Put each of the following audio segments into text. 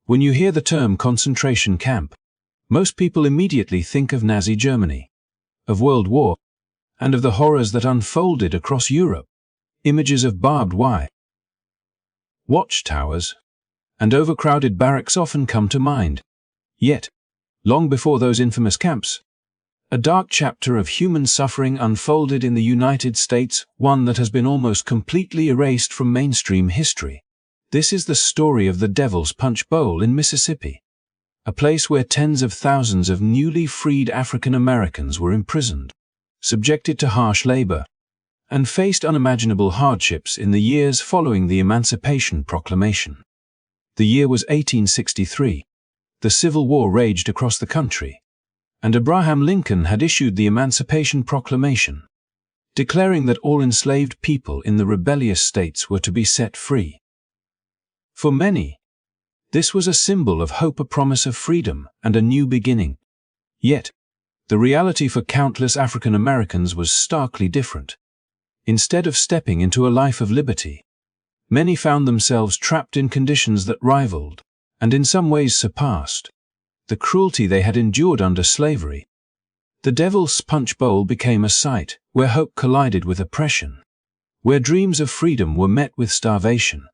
When you hear the term concentration camp, most people immediately think of Nazi Germany, of World War, and of the horrors that unfolded across Europe. Images of barbed wire, watchtowers, and overcrowded barracks often come to mind. Yet, long before those infamous camps, a dark chapter of human suffering unfolded in the United States, one that has been almost completely erased from mainstream history. This is the story of the Devil's Punch Bowl in Mississippi, a place where tens of thousands of newly freed African Americans were imprisoned, subjected to harsh labor, and faced unimaginable hardships in the years following the Emancipation Proclamation. The year was 1863. The Civil War raged across the country, and Abraham Lincoln had issued the Emancipation Proclamation, declaring that all enslaved people in the rebellious states were to be set free. For many, this was a symbol of hope, a promise of freedom, and a new beginning. Yet, the reality for countless African Americans was starkly different. Instead of stepping into a life of liberty, many found themselves trapped in conditions that rivaled, and in some ways surpassed, the cruelty they had endured under slavery. The Devil's Punch Bowl became a site where hope collided with oppression, where dreams of freedom were met with starvation,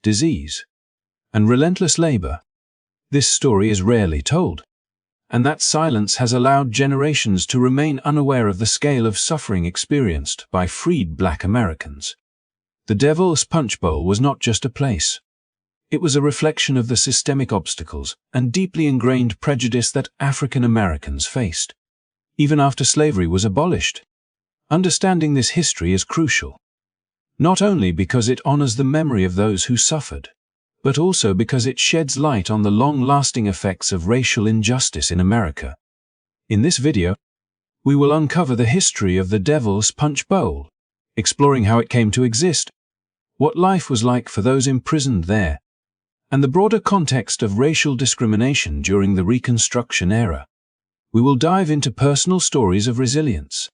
disease, and relentless labor. This story is rarely told, and that silence has allowed generations to remain unaware of the scale of suffering experienced by freed Black Americans. The Devil's Punch Bowl was not just a place. It was a reflection of the systemic obstacles and deeply ingrained prejudice that African Americans faced, even after slavery was abolished. Understanding this history is crucial, not only because it honors the memory of those who suffered, but also because it sheds light on the long-lasting effects of racial injustice in America. In this video, we will uncover the history of the Devil's Punch Bowl, exploring how it came to exist, what life was like for those imprisoned there, and the broader context of racial discrimination during the Reconstruction era. We will dive into personal stories of resilience,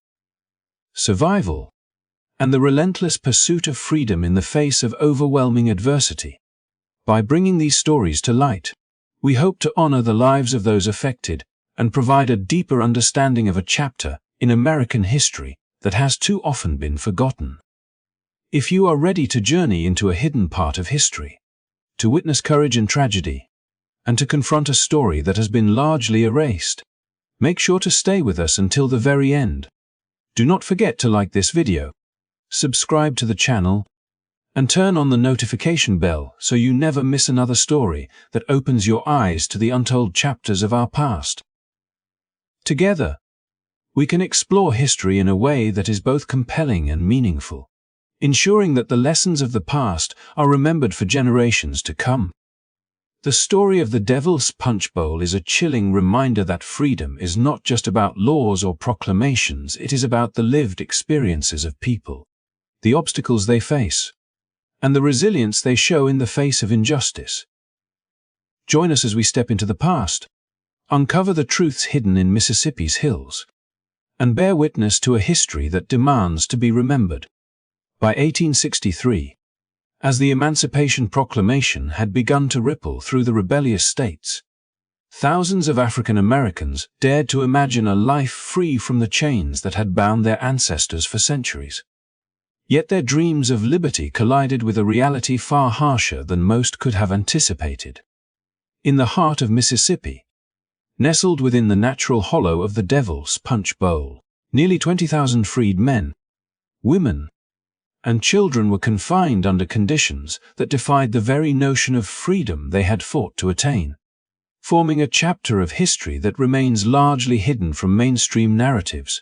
survival, and the relentless pursuit of freedom in the face of overwhelming adversity. By bringing these stories to light, we hope to honor the lives of those affected and provide a deeper understanding of a chapter in American history that has too often been forgotten. If you are ready to journey into a hidden part of history, to witness courage and tragedy, and to confront a story that has been largely erased, make sure to stay with us until the very end. Do not forget to like this video, subscribe to the channel, and turn on the notification bell so you never miss another story that opens your eyes to the untold chapters of our past. Together, we can explore history in a way that is both compelling and meaningful, ensuring that the lessons of the past are remembered for generations to come. The story of the Devil's Punch Bowl is a chilling reminder that freedom is not just about laws or proclamations, it is about the lived experiences of people, the obstacles they face, and the resilience they show in the face of injustice. Join us as we step into the past, uncover the truths hidden in Mississippi's hills, and bear witness to a history that demands to be remembered. By 1863, as the Emancipation Proclamation had begun to ripple through the rebellious states, thousands of African Americans dared to imagine a life free from the chains that had bound their ancestors for centuries. Yet their dreams of liberty collided with a reality far harsher than most could have anticipated. In the heart of Mississippi, nestled within the natural hollow of the Devil's Punch Bowl, nearly 20,000 freed men, women, and children were confined under conditions that defied the very notion of freedom they had fought to attain, forming a chapter of history that remains largely hidden from mainstream narratives.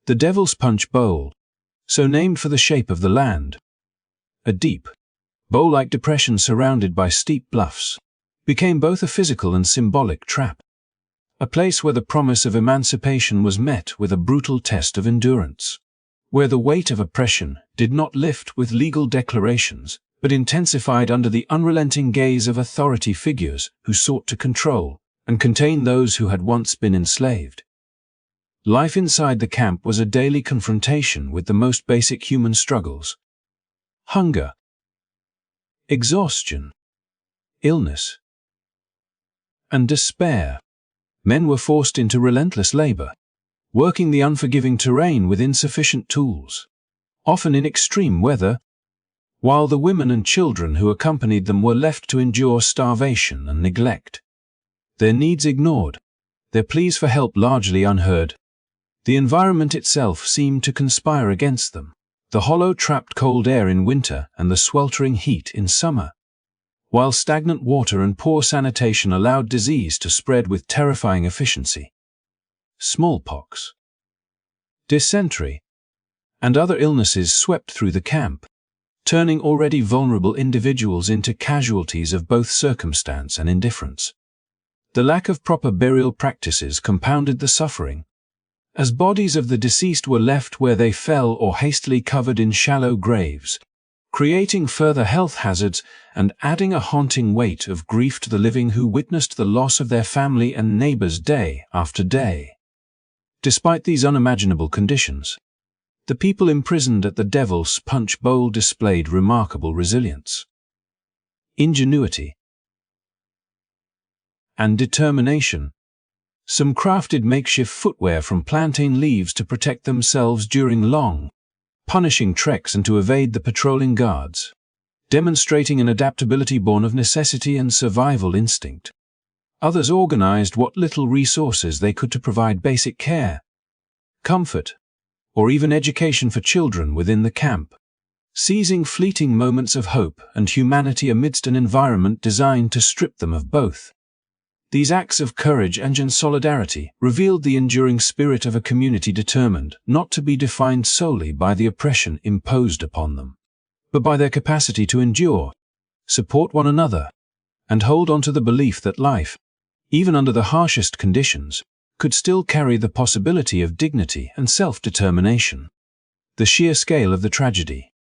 The Devil's Punch Bowl, so named for the shape of the land, a deep, bowl-like depression surrounded by steep bluffs, became both a physical and symbolic trap, a place where the promise of emancipation was met with a brutal test of endurance, where the weight of oppression did not lift with legal declarations, but intensified under the unrelenting gaze of authority figures who sought to control and contain those who had once been enslaved. Life inside the camp was a daily confrontation with the most basic human struggles: hunger, exhaustion, illness, and despair. Men were forced into relentless labor, working the unforgiving terrain with insufficient tools, often in extreme weather, while the women and children who accompanied them were left to endure starvation and neglect. Their needs ignored, their pleas for help largely unheard. The environment itself seemed to conspire against them. The hollow trapped cold air in winter and the sweltering heat in summer, while stagnant water and poor sanitation allowed disease to spread with terrifying efficiency. Smallpox, dysentery, and other illnesses swept through the camp, turning already vulnerable individuals into casualties of both circumstance and indifference. The lack of proper burial practices compounded the suffering, as bodies of the deceased were left where they fell or hastily covered in shallow graves, creating further health hazards and adding a haunting weight of grief to the living who witnessed the loss of their family and neighbors day after day. Despite these unimaginable conditions, the people imprisoned at the Devil's Punch Bowl displayed remarkable resilience, ingenuity, and determination. Some crafted makeshift footwear from plantain leaves to protect themselves during long, punishing treks and to evade the patrolling guards, demonstrating an adaptability born of necessity and survival instinct. Others organized what little resources they could to provide basic care, comfort, or even education for children within the camp, seizing fleeting moments of hope and humanity amidst an environment designed to strip them of both. These acts of courage and solidarity revealed the enduring spirit of a community determined not to be defined solely by the oppression imposed upon them, but by their capacity to endure, support one another, and hold on to the belief that life, even under the harshest conditions, could still carry the possibility of dignity and self-determination. The sheer scale of the tragedy,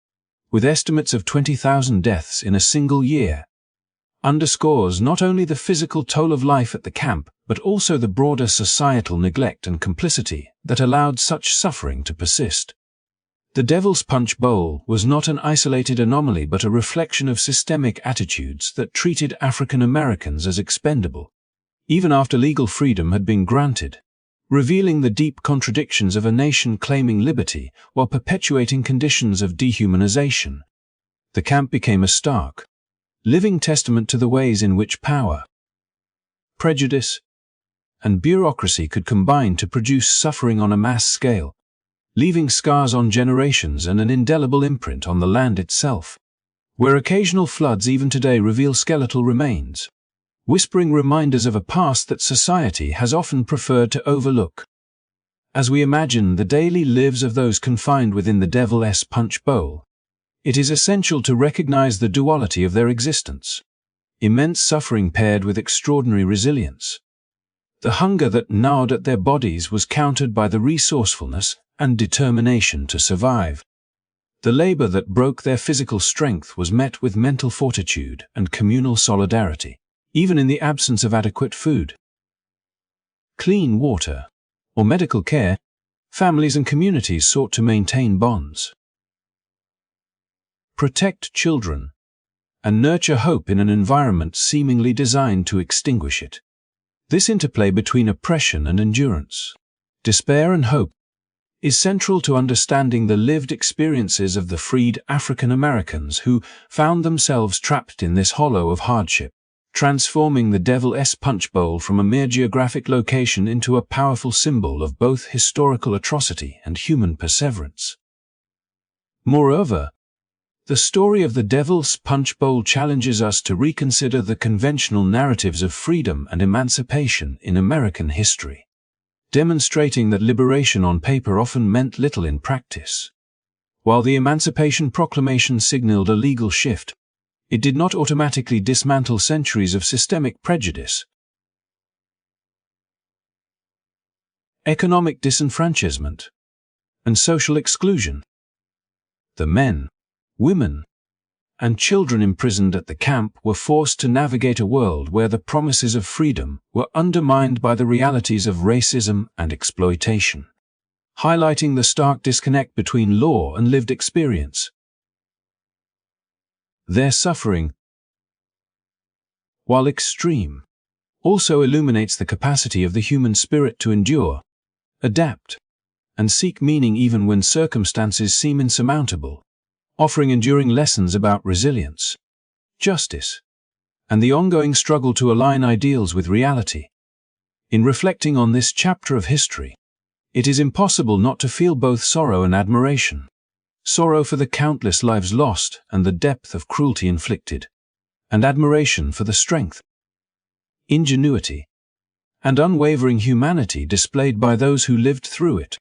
with estimates of 20,000 deaths in a single year, underscores not only the physical toll of life at the camp, but also the broader societal neglect and complicity that allowed such suffering to persist. The Devil's Punch Bowl was not an isolated anomaly but a reflection of systemic attitudes that treated African Americans as expendable, even after legal freedom had been granted, revealing the deep contradictions of a nation claiming liberty while perpetuating conditions of dehumanization. The camp became a stark, living testament to the ways in which power, prejudice, and bureaucracy could combine to produce suffering on a mass scale, leaving scars on generations and an indelible imprint on the land itself, where occasional floods even today reveal skeletal remains, whispering reminders of a past that society has often preferred to overlook. As we imagine the daily lives of those confined within the Devil's Punch Bowl, it is essential to recognize the duality of their existence. Immense suffering paired with extraordinary resilience. The hunger that gnawed at their bodies was countered by the resourcefulness and determination to survive. The labor that broke their physical strength was met with mental fortitude and communal solidarity, even in the absence of adequate food, clean water, or medical care. Families and communities sought to maintain bonds, protect children, and nurture hope in an environment seemingly designed to extinguish it. This interplay between oppression and endurance, despair and hope, is central to understanding the lived experiences of the freed African Americans who found themselves trapped in this hollow of hardship, transforming the Devil's Punch Bowl from a mere geographic location into a powerful symbol of both historical atrocity and human perseverance. Moreover, the story of the Devil's Punch Bowl challenges us to reconsider the conventional narratives of freedom and emancipation in American history, demonstrating that liberation on paper often meant little in practice. While the Emancipation Proclamation signaled a legal shift, it did not automatically dismantle centuries of systemic prejudice, economic disenfranchisement, and social exclusion. The men, women, and children imprisoned at the camp were forced to navigate a world where the promises of freedom were undermined by the realities of racism and exploitation, highlighting the stark disconnect between law and lived experience. Their suffering, while extreme, also illuminates the capacity of the human spirit to endure, adapt, and seek meaning even when circumstances seem insurmountable, offering enduring lessons about resilience, justice, and the ongoing struggle to align ideals with reality. In reflecting on this chapter of history, it is impossible not to feel both sorrow and admiration. Sorrow for the countless lives lost and the depth of cruelty inflicted, and admiration for the strength, ingenuity, and unwavering humanity displayed by those who lived through it.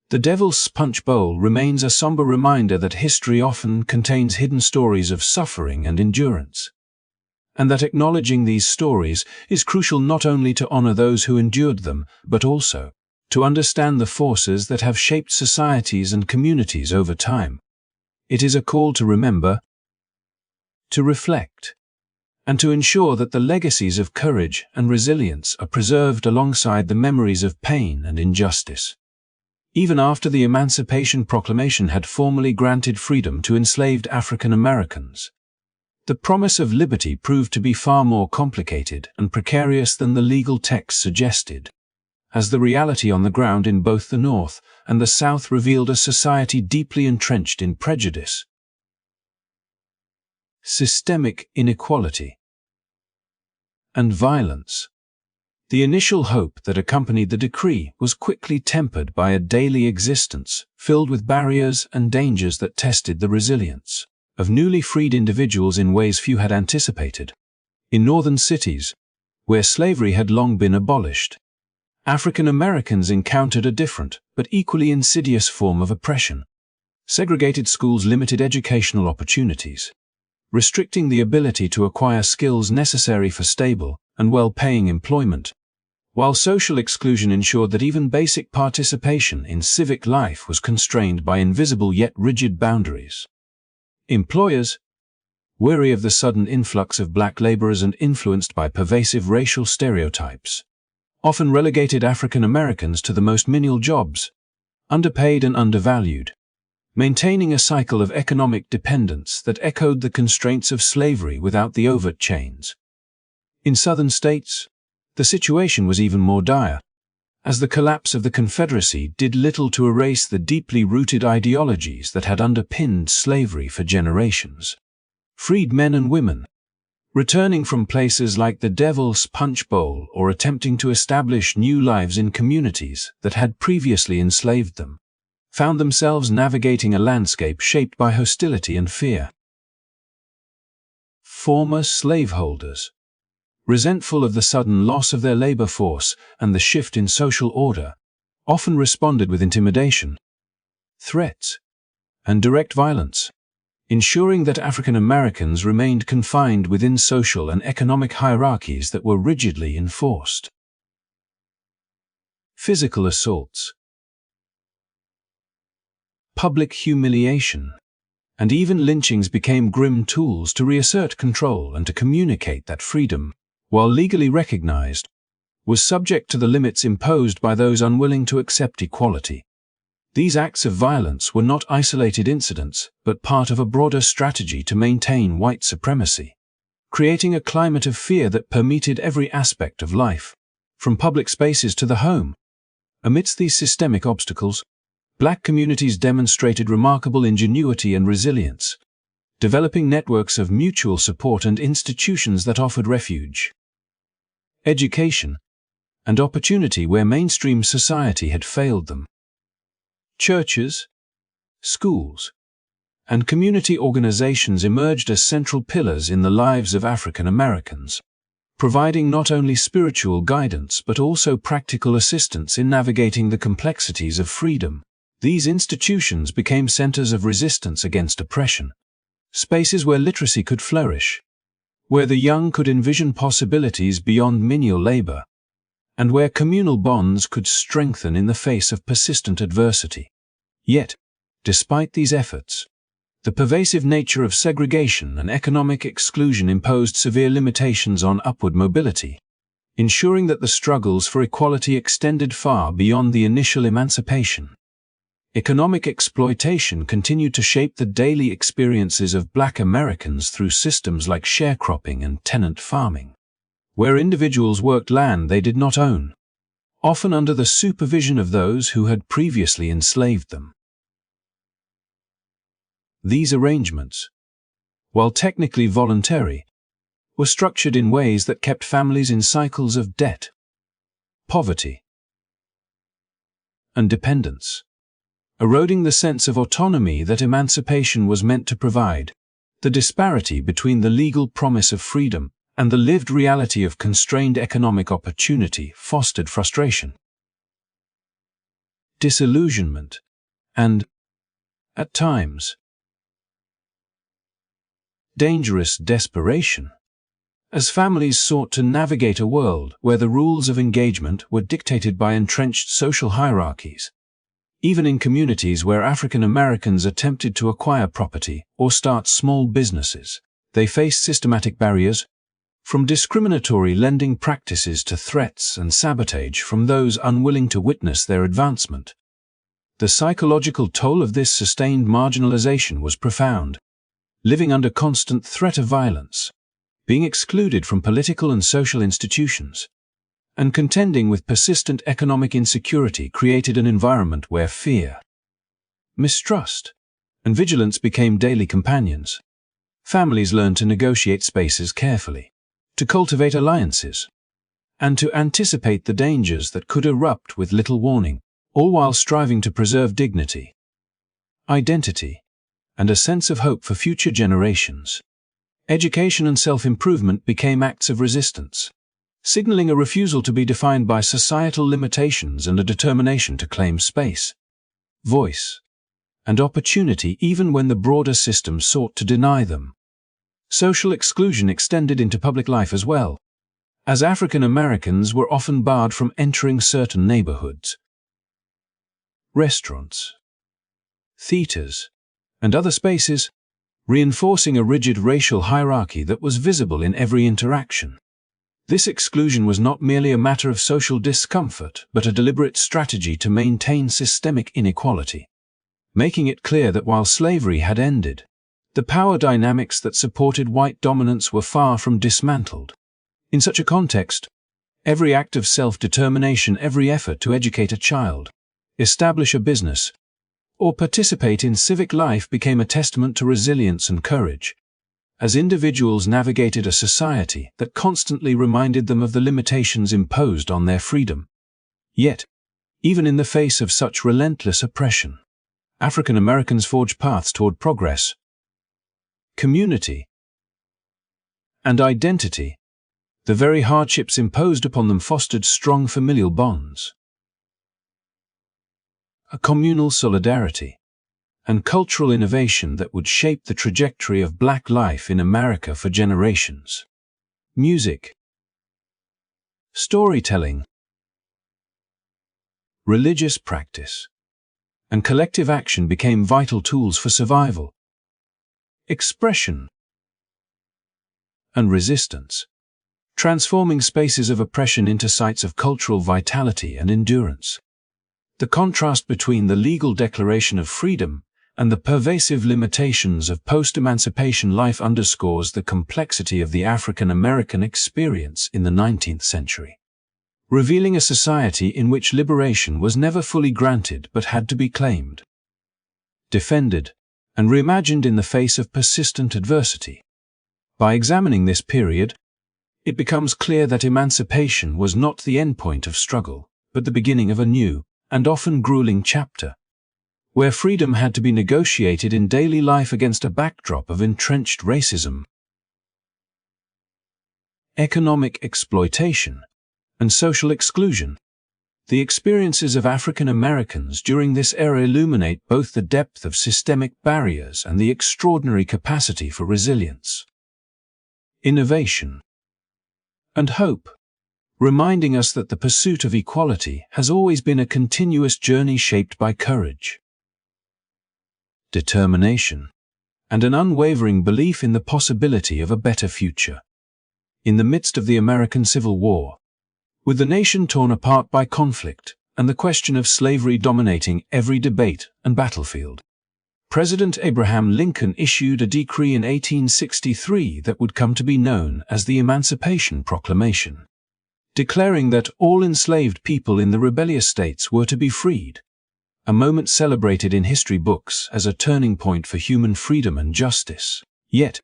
The Devil's Punch Bowl remains a somber reminder that history often contains hidden stories of suffering and endurance, and that acknowledging these stories is crucial not only to honor those who endured them, but also to understand the forces that have shaped societies and communities over time. It is a call to remember, to reflect, and to ensure that the legacies of courage and resilience are preserved alongside the memories of pain and injustice. Even after the Emancipation Proclamation had formally granted freedom to enslaved African Americans, the promise of liberty proved to be far more complicated and precarious than the legal text suggested, as the reality on the ground in both the North and the South revealed a society deeply entrenched in prejudice, systemic inequality, and violence. The initial hope that accompanied the decree was quickly tempered by a daily existence filled with barriers and dangers that tested the resilience of newly freed individuals in ways few had anticipated. In northern cities, where slavery had long been abolished, African Americans encountered a different but equally insidious form of oppression. Segregated schools limited educational opportunities, restricting the ability to acquire skills necessary for stable and well-paying employment, while social exclusion ensured that even basic participation in civic life was constrained by invisible yet rigid boundaries. Employers, weary of the sudden influx of black laborers and influenced by pervasive racial stereotypes, often relegated African Americans to the most menial jobs, underpaid and undervalued, maintaining a cycle of economic dependence that echoed the constraints of slavery without the overt chains. In southern states, the situation was even more dire, as the collapse of the Confederacy did little to erase the deeply rooted ideologies that had underpinned slavery for generations. Freed men and women, returning from places like the Devil's Punch Bowl or attempting to establish new lives in communities that had previously enslaved them, found themselves navigating a landscape shaped by hostility and fear. Former slaveholders, resentful of the sudden loss of their labor force and the shift in social order, often responded with intimidation, threats, and direct violence, ensuring that African Americans remained confined within social and economic hierarchies that were rigidly enforced. Physical assaults, public humiliation, and even lynchings became grim tools to reassert control and to communicate that freedom, while legally recognized, was subject to the limits imposed by those unwilling to accept equality. These acts of violence were not isolated incidents, but part of a broader strategy to maintain white supremacy, creating a climate of fear that permeated every aspect of life, from public spaces to the home. Amidst these systemic obstacles, Black communities demonstrated remarkable ingenuity and resilience, developing networks of mutual support and institutions that offered refuge, education, and opportunity where mainstream society had failed them. Churches, schools, and community organizations emerged as central pillars in the lives of African Americans, providing not only spiritual guidance but also practical assistance in navigating the complexities of freedom. These institutions became centers of resistance against oppression, spaces where literacy could flourish, where the young could envision possibilities beyond menial labor, and where communal bonds could strengthen in the face of persistent adversity. Yet, despite these efforts, the pervasive nature of segregation and economic exclusion imposed severe limitations on upward mobility, ensuring that the struggles for equality extended far beyond the initial emancipation. Economic exploitation continued to shape the daily experiences of Black Americans through systems like sharecropping and tenant farming, where individuals worked land they did not own, often under the supervision of those who had previously enslaved them. These arrangements, while technically voluntary, were structured in ways that kept families in cycles of debt, poverty, and dependence, eroding the sense of autonomy that emancipation was meant to provide. The disparity between the legal promise of freedom and the lived reality of constrained economic opportunity fostered frustration, disillusionment, and, at times, dangerous desperation, as families sought to navigate a world where the rules of engagement were dictated by entrenched social hierarchies. Even in communities where African Americans attempted to acquire property or start small businesses, they faced systematic barriers, from discriminatory lending practices to threats and sabotage from those unwilling to witness their advancement. The psychological toll of this sustained marginalization was profound. Living under constant threat of violence, being excluded from political and social institutions, and contending with persistent economic insecurity created an environment where fear, mistrust, and vigilance became daily companions. Families learned to negotiate spaces carefully, to cultivate alliances, and to anticipate the dangers that could erupt with little warning, all while striving to preserve dignity, identity, and a sense of hope for future generations. Education and self-improvement became acts of resistance, signaling a refusal to be defined by societal limitations and a determination to claim space, voice, and opportunity even when the broader system sought to deny them. Social exclusion extended into public life as well, as African Americans were often barred from entering certain neighborhoods, restaurants, theaters, and other spaces, reinforcing a rigid racial hierarchy that was visible in every interaction. This exclusion was not merely a matter of social discomfort, but a deliberate strategy to maintain systemic inequality, making it clear that while slavery had ended, the power dynamics that supported white dominance were far from dismantled. In such a context, every act of self-determination, every effort to educate a child, establish a business, or participate in civic life became a testament to resilience and courage, as individuals navigated a society that constantly reminded them of the limitations imposed on their freedom. Yet, even in the face of such relentless oppression, African Americans forged paths toward progress, community, and identity. The very hardships imposed upon them fostered strong familial bonds, a communal solidarity, and cultural innovation that would shape the trajectory of Black life in America for generations. Music, storytelling, religious practice, and collective action became vital tools for survival, expression, and resistance, transforming spaces of oppression into sites of cultural vitality and endurance. The contrast between the legal declaration of freedom and the pervasive limitations of post-emancipation life underscores the complexity of the African American experience in the 19th century, revealing a society in which liberation was never fully granted but had to be claimed, defended, and reimagined in the face of persistent adversity. By examining this period, it becomes clear that emancipation was not the endpoint of struggle, but the beginning of a new, and often grueling chapter, where freedom had to be negotiated in daily life against a backdrop of entrenched racism, economic exploitation, and social exclusion. The experiences of African Americans during this era illuminate both the depth of systemic barriers and the extraordinary capacity for resilience, innovation, and hope, reminding us that the pursuit of equality has always been a continuous journey shaped by courage, determination, and an unwavering belief in the possibility of a better future. In the midst of the American Civil War, with the nation torn apart by conflict and the question of slavery dominating every debate and battlefield, President Abraham Lincoln issued a decree in 1863 that would come to be known as the Emancipation Proclamation, declaring that all enslaved people in the rebellious states were to be freed, a moment celebrated in history books as a turning point for human freedom and justice. Yet,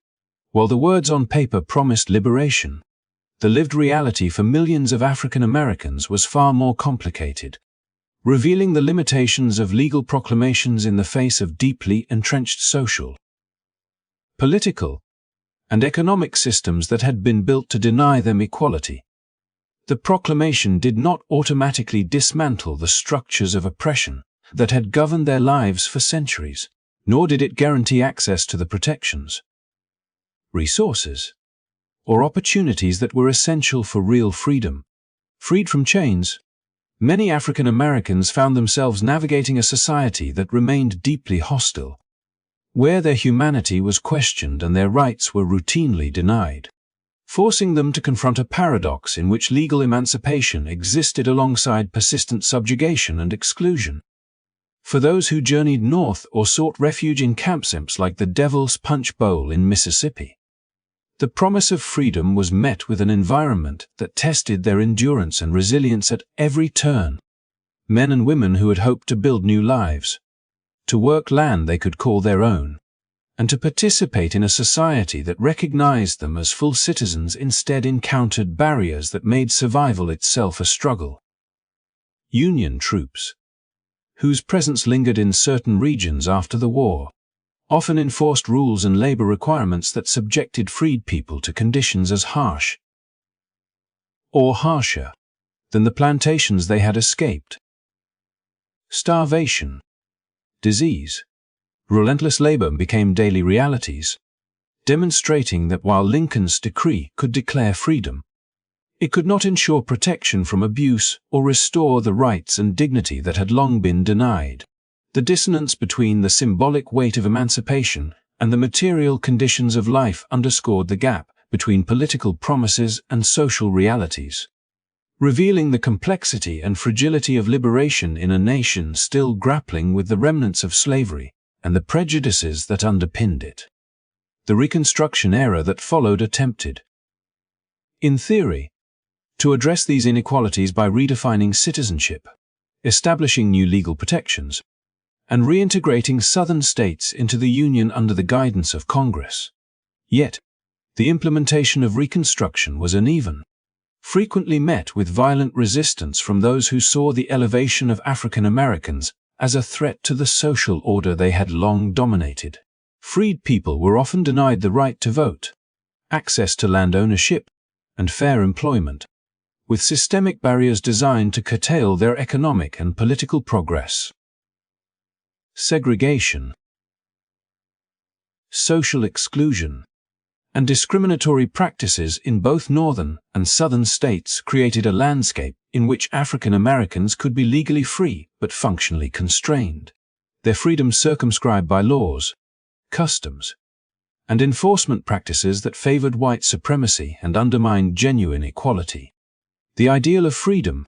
while the words on paper promised liberation, the lived reality for millions of African Americans was far more complicated, revealing the limitations of legal proclamations in the face of deeply entrenched social, political, and economic systems that had been built to deny them equality. The proclamation did not automatically dismantle the structures of oppression that had governed their lives for centuries, nor did it guarantee access to the protections, resources, or opportunities that were essential for real freedom. Freed from chains, many African Americans found themselves navigating a society that remained deeply hostile, where their humanity was questioned and their rights were routinely denied, forcing them to confront a paradox in which legal emancipation existed alongside persistent subjugation and exclusion. For those who journeyed north or sought refuge in camps like the Devil's Punch Bowl in Mississippi, the promise of freedom was met with an environment that tested their endurance and resilience at every turn. Men and women who had hoped to build new lives, to work land they could call their own, and to participate in a society that recognized them as full citizens instead encountered barriers that made survival itself a struggle. Union troops, whose presence lingered in certain regions after the war, often enforced rules and labor requirements that subjected freed people to conditions as harsh or harsher than the plantations they had escaped. Starvation, disease, relentless labor became daily realities, demonstrating that while Lincoln's decree could declare freedom, it could not ensure protection from abuse or restore the rights and dignity that had long been denied. The dissonance between the symbolic weight of emancipation and the material conditions of life underscored the gap between political promises and social realities, revealing the complexity and fragility of liberation in a nation still grappling with the remnants of slavery and the prejudices that underpinned it. The Reconstruction era that followed attempted, in theory, to address these inequalities by redefining citizenship, establishing new legal protections, and reintegrating Southern states into the Union under the guidance of Congress. Yet, the implementation of Reconstruction was uneven, frequently met with violent resistance from those who saw the elevation of African Americans as a threat to the social order they had long dominated. Freed people were often denied the right to vote, access to land ownership, and fair employment, with systemic barriers designed to curtail their economic and political progress. Segregation, social exclusion, and discriminatory practices in both northern and southern states created a landscape in which African Americans could be legally free but functionally constrained, their freedom circumscribed by laws, customs, and enforcement practices that favored white supremacy and undermined genuine equality. The ideal of freedom,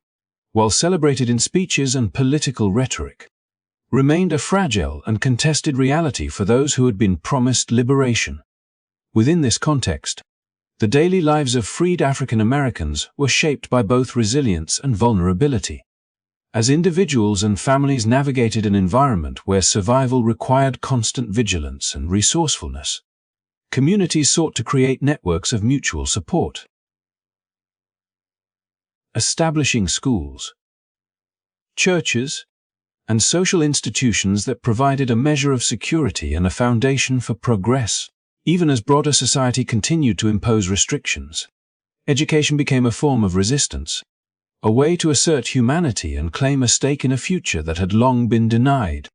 while celebrated in speeches and political rhetoric, remained a fragile and contested reality for those who had been promised liberation. Within this context, the daily lives of freed African Americans were shaped by both resilience and vulnerability. As individuals and families navigated an environment where survival required constant vigilance and resourcefulness, communities sought to create networks of mutual support. Establishing schools, churches, and social institutions that provided a measure of security and a foundation for progress, even as broader society continued to impose restrictions. Education became a form of resistance, a way to assert humanity and claim a stake in a future that had long been denied,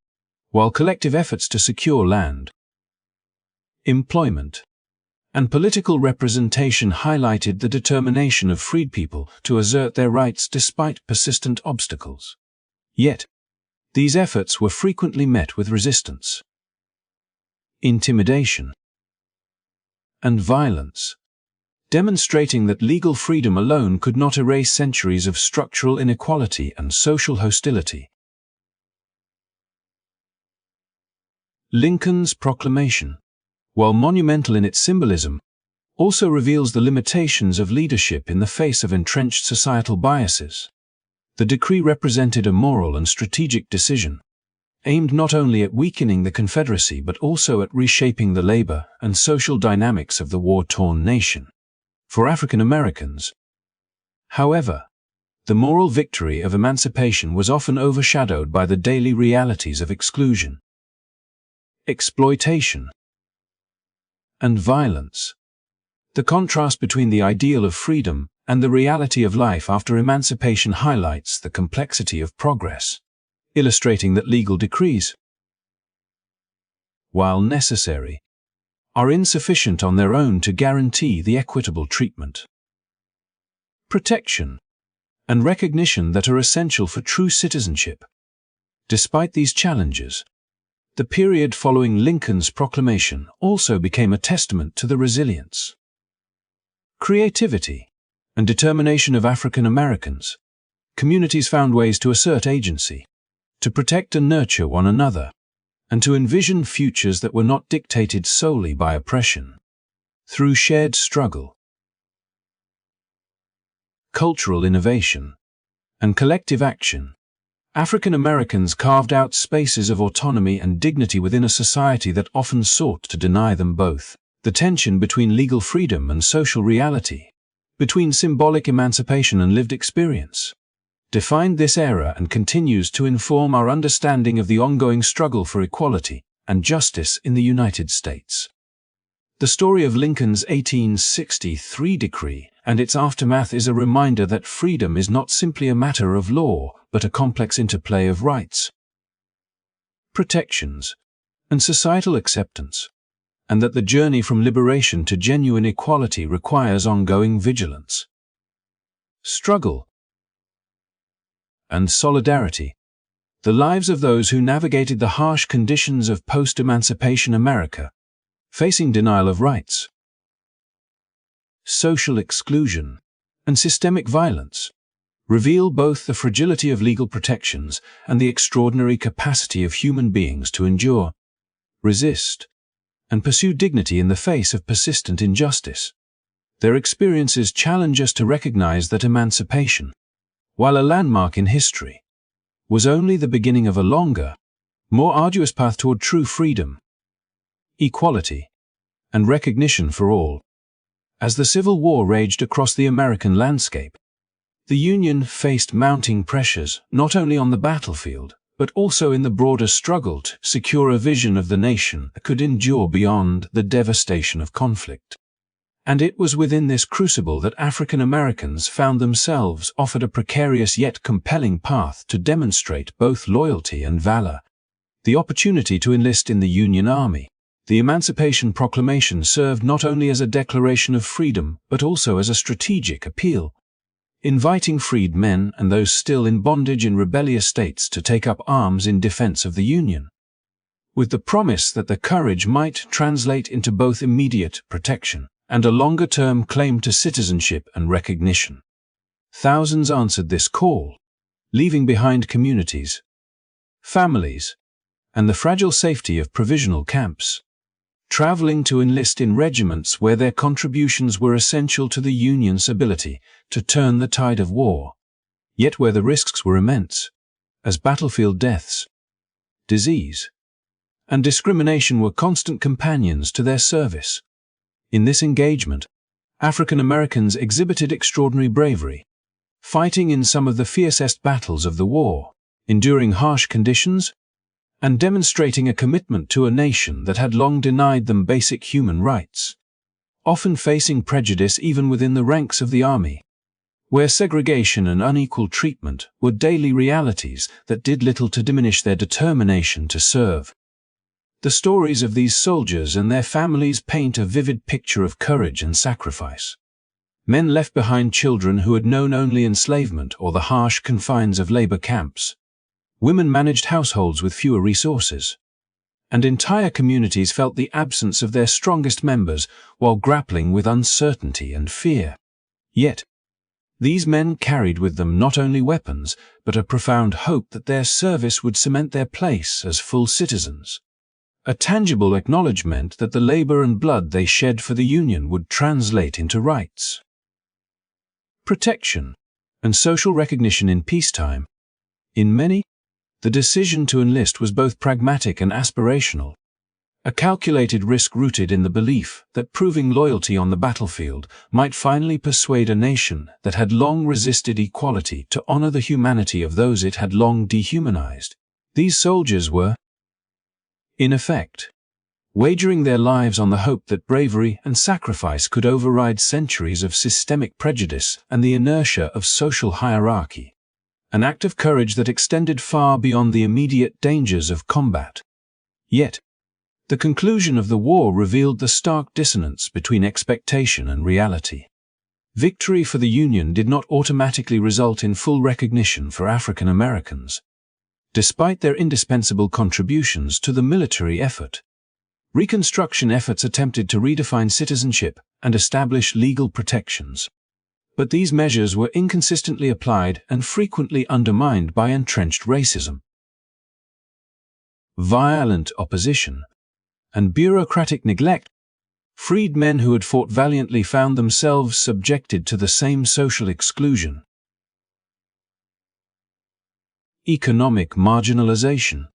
while collective efforts to secure land, employment, and political representation highlighted the determination of freed people to assert their rights despite persistent obstacles. Yet, these efforts were frequently met with resistance, intimidation, and violence, demonstrating that legal freedom alone could not erase centuries of structural inequality and social hostility. Lincoln's proclamation, while monumental in its symbolism, also reveals the limitations of leadership in the face of entrenched societal biases. The decree represented a moral and strategic decision, aimed not only at weakening the Confederacy but also at reshaping the labor and social dynamics of the war-torn nation. For African Americans, however, the moral victory of emancipation was often overshadowed by the daily realities of exclusion, exploitation, and violence. The contrast between the ideal of freedom and the reality of life after emancipation highlights the complexity of progress, illustrating that legal decrees, while necessary, are insufficient on their own to guarantee the equitable treatment, protection, and recognition that are essential for true citizenship. Despite these challenges, the period following Lincoln's proclamation also became a testament to the resilience, creativity, and determination of African Americans. Communities found ways to assert agency, to protect and nurture one another, and to envision futures that were not dictated solely by oppression. Through shared struggle, cultural innovation, and collective action, African Americans carved out spaces of autonomy and dignity within a society that often sought to deny them both. The tension between legal freedom and social reality, between symbolic emancipation and lived experience, defined this era and continues to inform our understanding of the ongoing struggle for equality and justice in the United States. The story of Lincoln's 1863 decree and its aftermath is a reminder that freedom is not simply a matter of law, but a complex interplay of rights, protections, and societal acceptance, and that the journey from liberation to genuine equality requires ongoing vigilance, struggle, and solidarity. The lives of those who navigated the harsh conditions of post-emancipation America, facing denial of rights, social exclusion, and systemic violence, reveal both the fragility of legal protections and the extraordinary capacity of human beings to endure, resist, and pursue dignity in the face of persistent injustice. Their experiences challenge us to recognize that emancipation, while a landmark in history, was only the beginning of a longer, more arduous path toward true freedom, equality, and recognition for all. As the Civil War raged across the American landscape, the Union faced mounting pressures not only on the battlefield, but also in the broader struggle to secure a vision of the nation that could endure beyond the devastation of conflict. And it was within this crucible that African Americans found themselves offered a precarious yet compelling path to demonstrate both loyalty and valor. The opportunity to enlist in the Union Army. The Emancipation Proclamation served not only as a declaration of freedom, but also as a strategic appeal, inviting freed men and those still in bondage in rebellious states to take up arms in defense of the Union, with the promise that the courage might translate into both immediate protection and a longer-term claim to citizenship and recognition. Thousands answered this call, leaving behind communities, families, and the fragile safety of provisional camps, traveling to enlist in regiments where their contributions were essential to the Union's ability to turn the tide of war, yet where the risks were immense, as battlefield deaths, disease, and discrimination were constant companions to their service. In this engagement, African Americans exhibited extraordinary bravery, fighting in some of the fiercest battles of the war, enduring harsh conditions, and demonstrating a commitment to a nation that had long denied them basic human rights, often facing prejudice even within the ranks of the army, where segregation and unequal treatment were daily realities that did little to diminish their determination to serve. The stories of these soldiers and their families paint a vivid picture of courage and sacrifice. Men left behind children who had known only enslavement or the harsh confines of labor camps. Women managed households with fewer resources, and entire communities felt the absence of their strongest members while grappling with uncertainty and fear. Yet, these men carried with them not only weapons, but a profound hope that their service would cement their place as full citizens. a tangible acknowledgement that the labor and blood they shed for the Union would translate into rights, protection, and social recognition in peacetime. In many, the decision to enlist was both pragmatic and aspirational, a calculated risk rooted in the belief that proving loyalty on the battlefield might finally persuade a nation that had long resisted equality to honor the humanity of those it had long dehumanized. These soldiers were, in effect, wagering their lives on the hope that bravery and sacrifice could override centuries of systemic prejudice and the inertia of social hierarchy, an act of courage that extended far beyond the immediate dangers of combat. Yet, the conclusion of the war revealed the stark dissonance between expectation and reality. Victory for the Union did not automatically result in full recognition for African Americans. Despite their indispensable contributions to the military effort, Reconstruction efforts attempted to redefine citizenship and establish legal protections. But these measures were inconsistently applied and frequently undermined by entrenched racism, violent opposition, and bureaucratic neglect. Freed men who had fought valiantly found themselves subjected to the same social exclusion. Economic marginalization,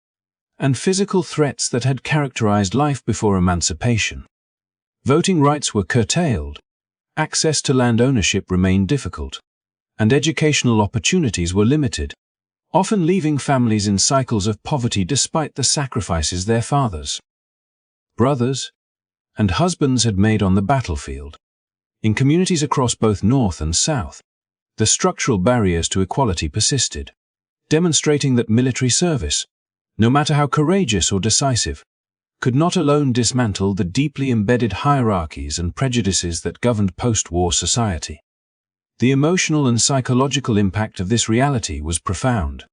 and physical threats that had characterized life before emancipation. Voting rights were curtailed, access to land ownership remained difficult, and educational opportunities were limited, often leaving families in cycles of poverty despite the sacrifices their fathers, brothers, and husbands had made on the battlefield. In communities across both North and South, the structural barriers to equality persisted, demonstrating that military service, no matter how courageous or decisive, could not alone dismantle the deeply embedded hierarchies and prejudices that governed post-war society. The emotional and psychological impact of this reality was profound.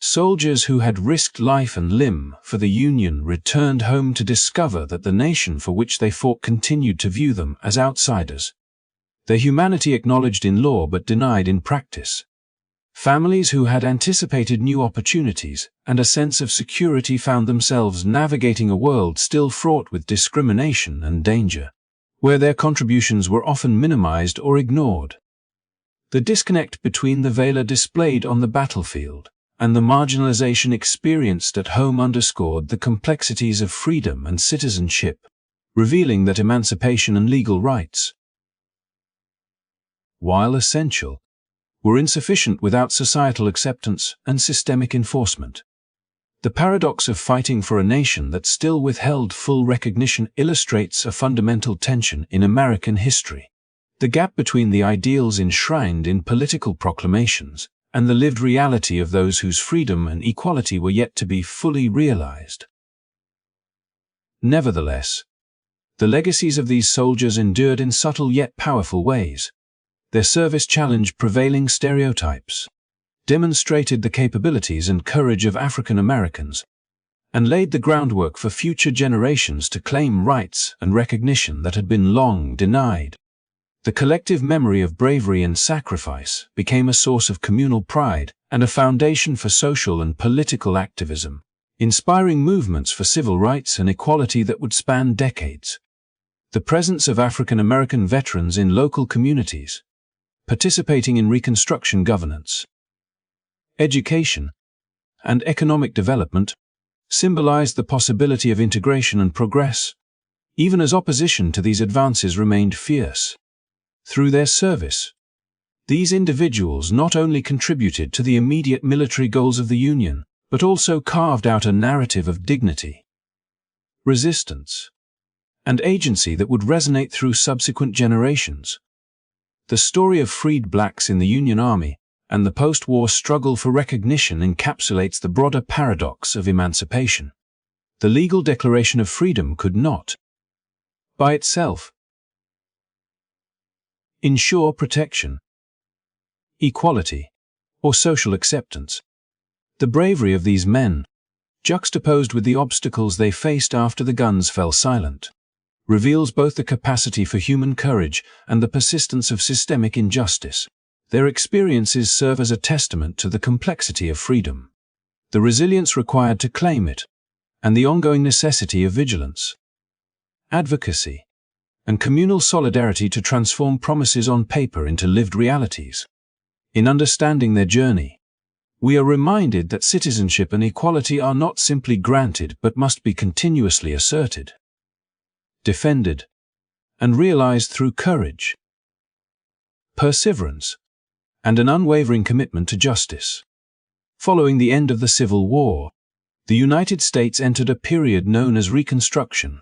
Soldiers who had risked life and limb for the Union returned home to discover that the nation for which they fought continued to view them as outsiders, their humanity acknowledged in law but denied in practice. Families who had anticipated new opportunities and a sense of security found themselves navigating a world still fraught with discrimination and danger, where their contributions were often minimized or ignored. The disconnect between the valor displayed on the battlefield and the marginalization experienced at home underscored the complexities of freedom and citizenship, revealing that emancipation and legal rights, while essential, were insufficient without societal acceptance and systemic enforcement. The paradox of fighting for a nation that still withheld full recognition illustrates a fundamental tension in American history. The gap between the ideals enshrined in political proclamations and the lived reality of those whose freedom and equality were yet to be fully realized. Nevertheless, the legacies of these soldiers endured in subtle yet powerful ways. Their service challenged prevailing stereotypes, demonstrated the capabilities and courage of African Americans, and laid the groundwork for future generations to claim rights and recognition that had been long denied. The collective memory of bravery and sacrifice became a source of communal pride and a foundation for social and political activism, inspiring movements for civil rights and equality that would span decades. The presence of African American veterans in local communities, participating in Reconstruction governance, education, and economic development, symbolized the possibility of integration and progress, even as opposition to these advances remained fierce. Through their service, these individuals not only contributed to the immediate military goals of the Union, but also carved out a narrative of dignity, resistance, and agency that would resonate through subsequent generations. The story of freed blacks in the Union Army and the post-war struggle for recognition encapsulates the broader paradox of emancipation. The legal declaration of freedom could not, by itself, ensure protection, equality, or social acceptance. The bravery of these men, juxtaposed with the obstacles they faced after the guns fell silent, reveals both the capacity for human courage and the persistence of systemic injustice. Their experiences serve as a testament to the complexity of freedom, the resilience required to claim it, and the ongoing necessity of vigilance, advocacy, and communal solidarity to transform promises on paper into lived realities. In understanding their journey, we are reminded that citizenship and equality are not simply granted but must be continuously asserted, defended, and realized through courage, perseverance, and an unwavering commitment to justice. Following the end of the Civil War, the United States entered a period known as Reconstruction,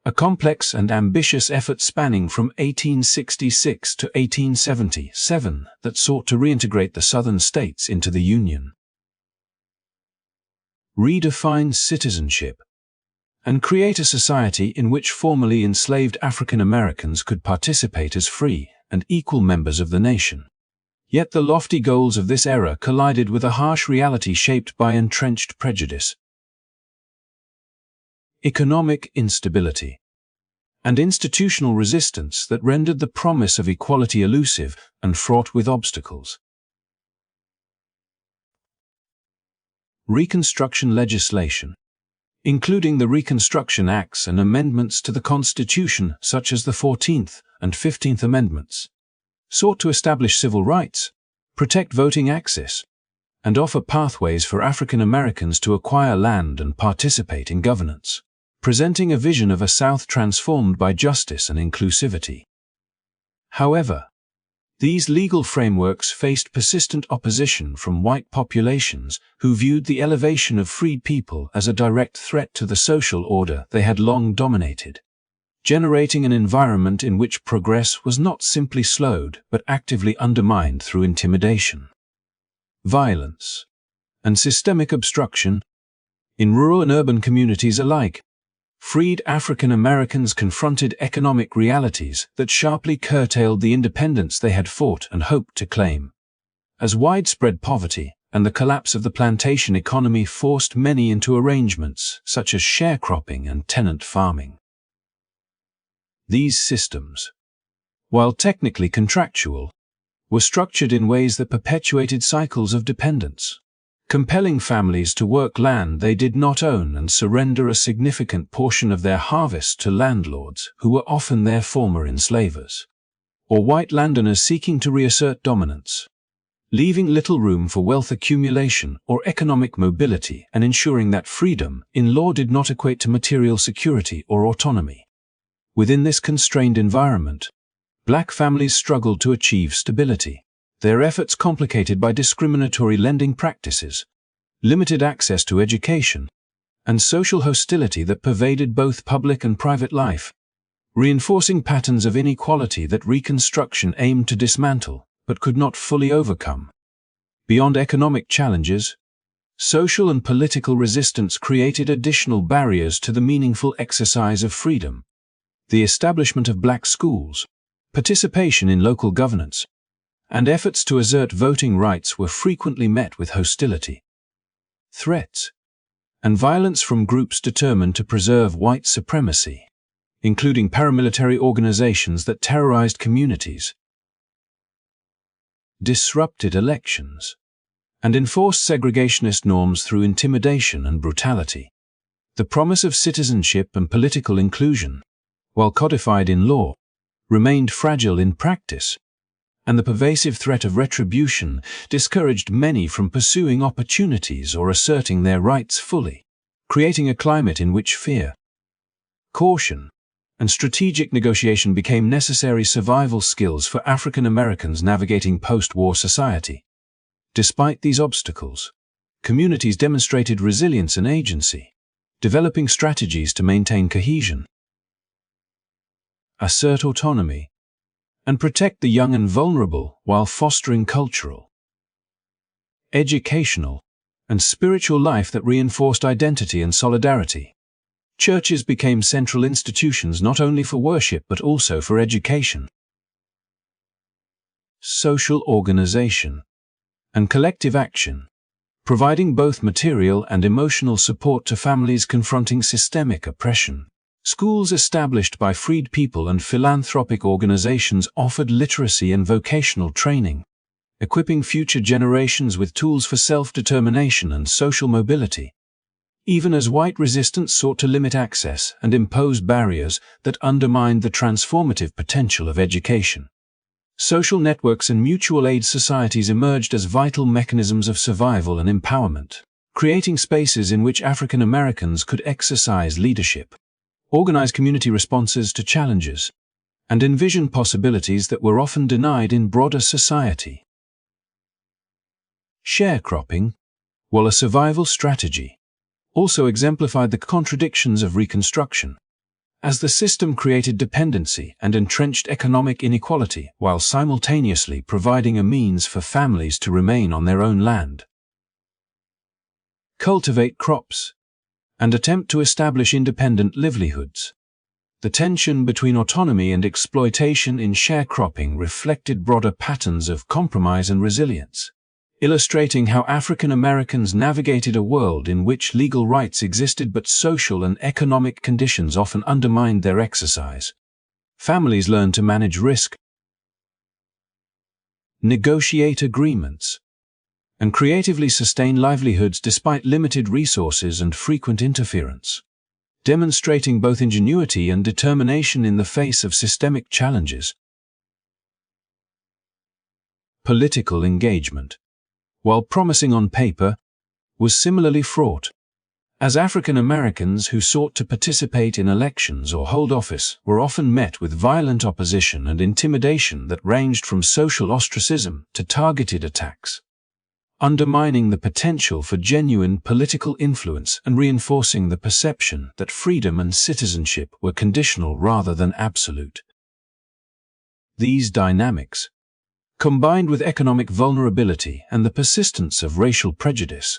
a complex and ambitious effort spanning from 1866 to 1877 that sought to reintegrate the Southern states into the Union, redefine citizenship, and create a society in which formerly enslaved African Americans could participate as free and equal members of the nation. Yet the lofty goals of this era collided with a harsh reality shaped by entrenched prejudice, economic instability, and institutional resistance that rendered the promise of equality elusive and fraught with obstacles. Reconstruction legislation, including the Reconstruction Acts and amendments to the Constitution such as the 14th and 15th Amendments, sought to establish civil rights, protect voting access, and offer pathways for African Americans to acquire land and participate in governance, presenting a vision of a South transformed by justice and inclusivity. However, these legal frameworks faced persistent opposition from white populations who viewed the elevation of freed people as a direct threat to the social order they had long dominated, generating an environment in which progress was not simply slowed but actively undermined through intimidation, violence, and systemic obstruction. In rural and urban communities alike, freed African Americans confronted economic realities that sharply curtailed the independence they had fought and hoped to claim, as widespread poverty and the collapse of the plantation economy forced many into arrangements such as sharecropping and tenant farming. These systems, while technically contractual, were structured in ways that perpetuated cycles of dependence, compelling families to work land they did not own and surrender a significant portion of their harvest to landlords who were often their former enslavers, or white landowners seeking to reassert dominance, leaving little room for wealth accumulation or economic mobility and ensuring that freedom in law did not equate to material security or autonomy. Within this constrained environment, black families struggled to achieve stability, their efforts complicated by discriminatory lending practices, limited access to education, and social hostility that pervaded both public and private life, reinforcing patterns of inequality that Reconstruction aimed to dismantle but could not fully overcome. Beyond economic challenges, social and political resistance created additional barriers to the meaningful exercise of freedom. The establishment of black schools, participation in local governance, and efforts to assert voting rights were frequently met with hostility, threats, and violence from groups determined to preserve white supremacy, including paramilitary organizations that terrorized communities, disrupted elections, and enforced segregationist norms through intimidation and brutality. The promise of citizenship and political inclusion, while codified in law, remained fragile in practice, and the pervasive threat of retribution discouraged many from pursuing opportunities or asserting their rights fully, creating a climate in which fear, caution, and strategic negotiation became necessary survival skills for African Americans navigating post-war society. Despite these obstacles, communities demonstrated resilience and agency, developing strategies to maintain cohesion, assert autonomy, and protect the young and vulnerable while fostering cultural, educational, and spiritual life that reinforced identity and solidarity. Churches became central institutions not only for worship but also for education, social organization, and collective action, providing both material and emotional support to families confronting systemic oppression. Schools established by freed people and philanthropic organizations offered literacy and vocational training, equipping future generations with tools for self-determination and social mobility. even as white resistance sought to limit access and impose barriers that undermined the transformative potential of education. Social networks and mutual aid societies emerged as vital mechanisms of survival and empowerment, creating spaces in which African Americans could exercise leadership, organize community responses to challenges, and envision possibilities that were often denied in broader society. Sharecropping, while a survival strategy, also exemplified the contradictions of Reconstruction, as the system created dependency and entrenched economic inequality while simultaneously providing a means for families to remain on their own land, cultivate crops, and attempt to establish independent livelihoods. The tension between autonomy and exploitation in sharecropping reflected broader patterns of compromise and resilience, illustrating how African Americans navigated a world in which legal rights existed but social and economic conditions often undermined their exercise. Families learned to manage risk, negotiate agreements, and creatively sustain livelihoods despite limited resources and frequent interference, demonstrating both ingenuity and determination in the face of systemic challenges. Political engagement, while promising on paper, was similarly fraught, as African Americans who sought to participate in elections or hold office were often met with violent opposition and intimidation that ranged from social ostracism to targeted attacks, undermining the potential for genuine political influence and reinforcing the perception that freedom and citizenship were conditional rather than absolute. These dynamics, combined with economic vulnerability and the persistence of racial prejudice,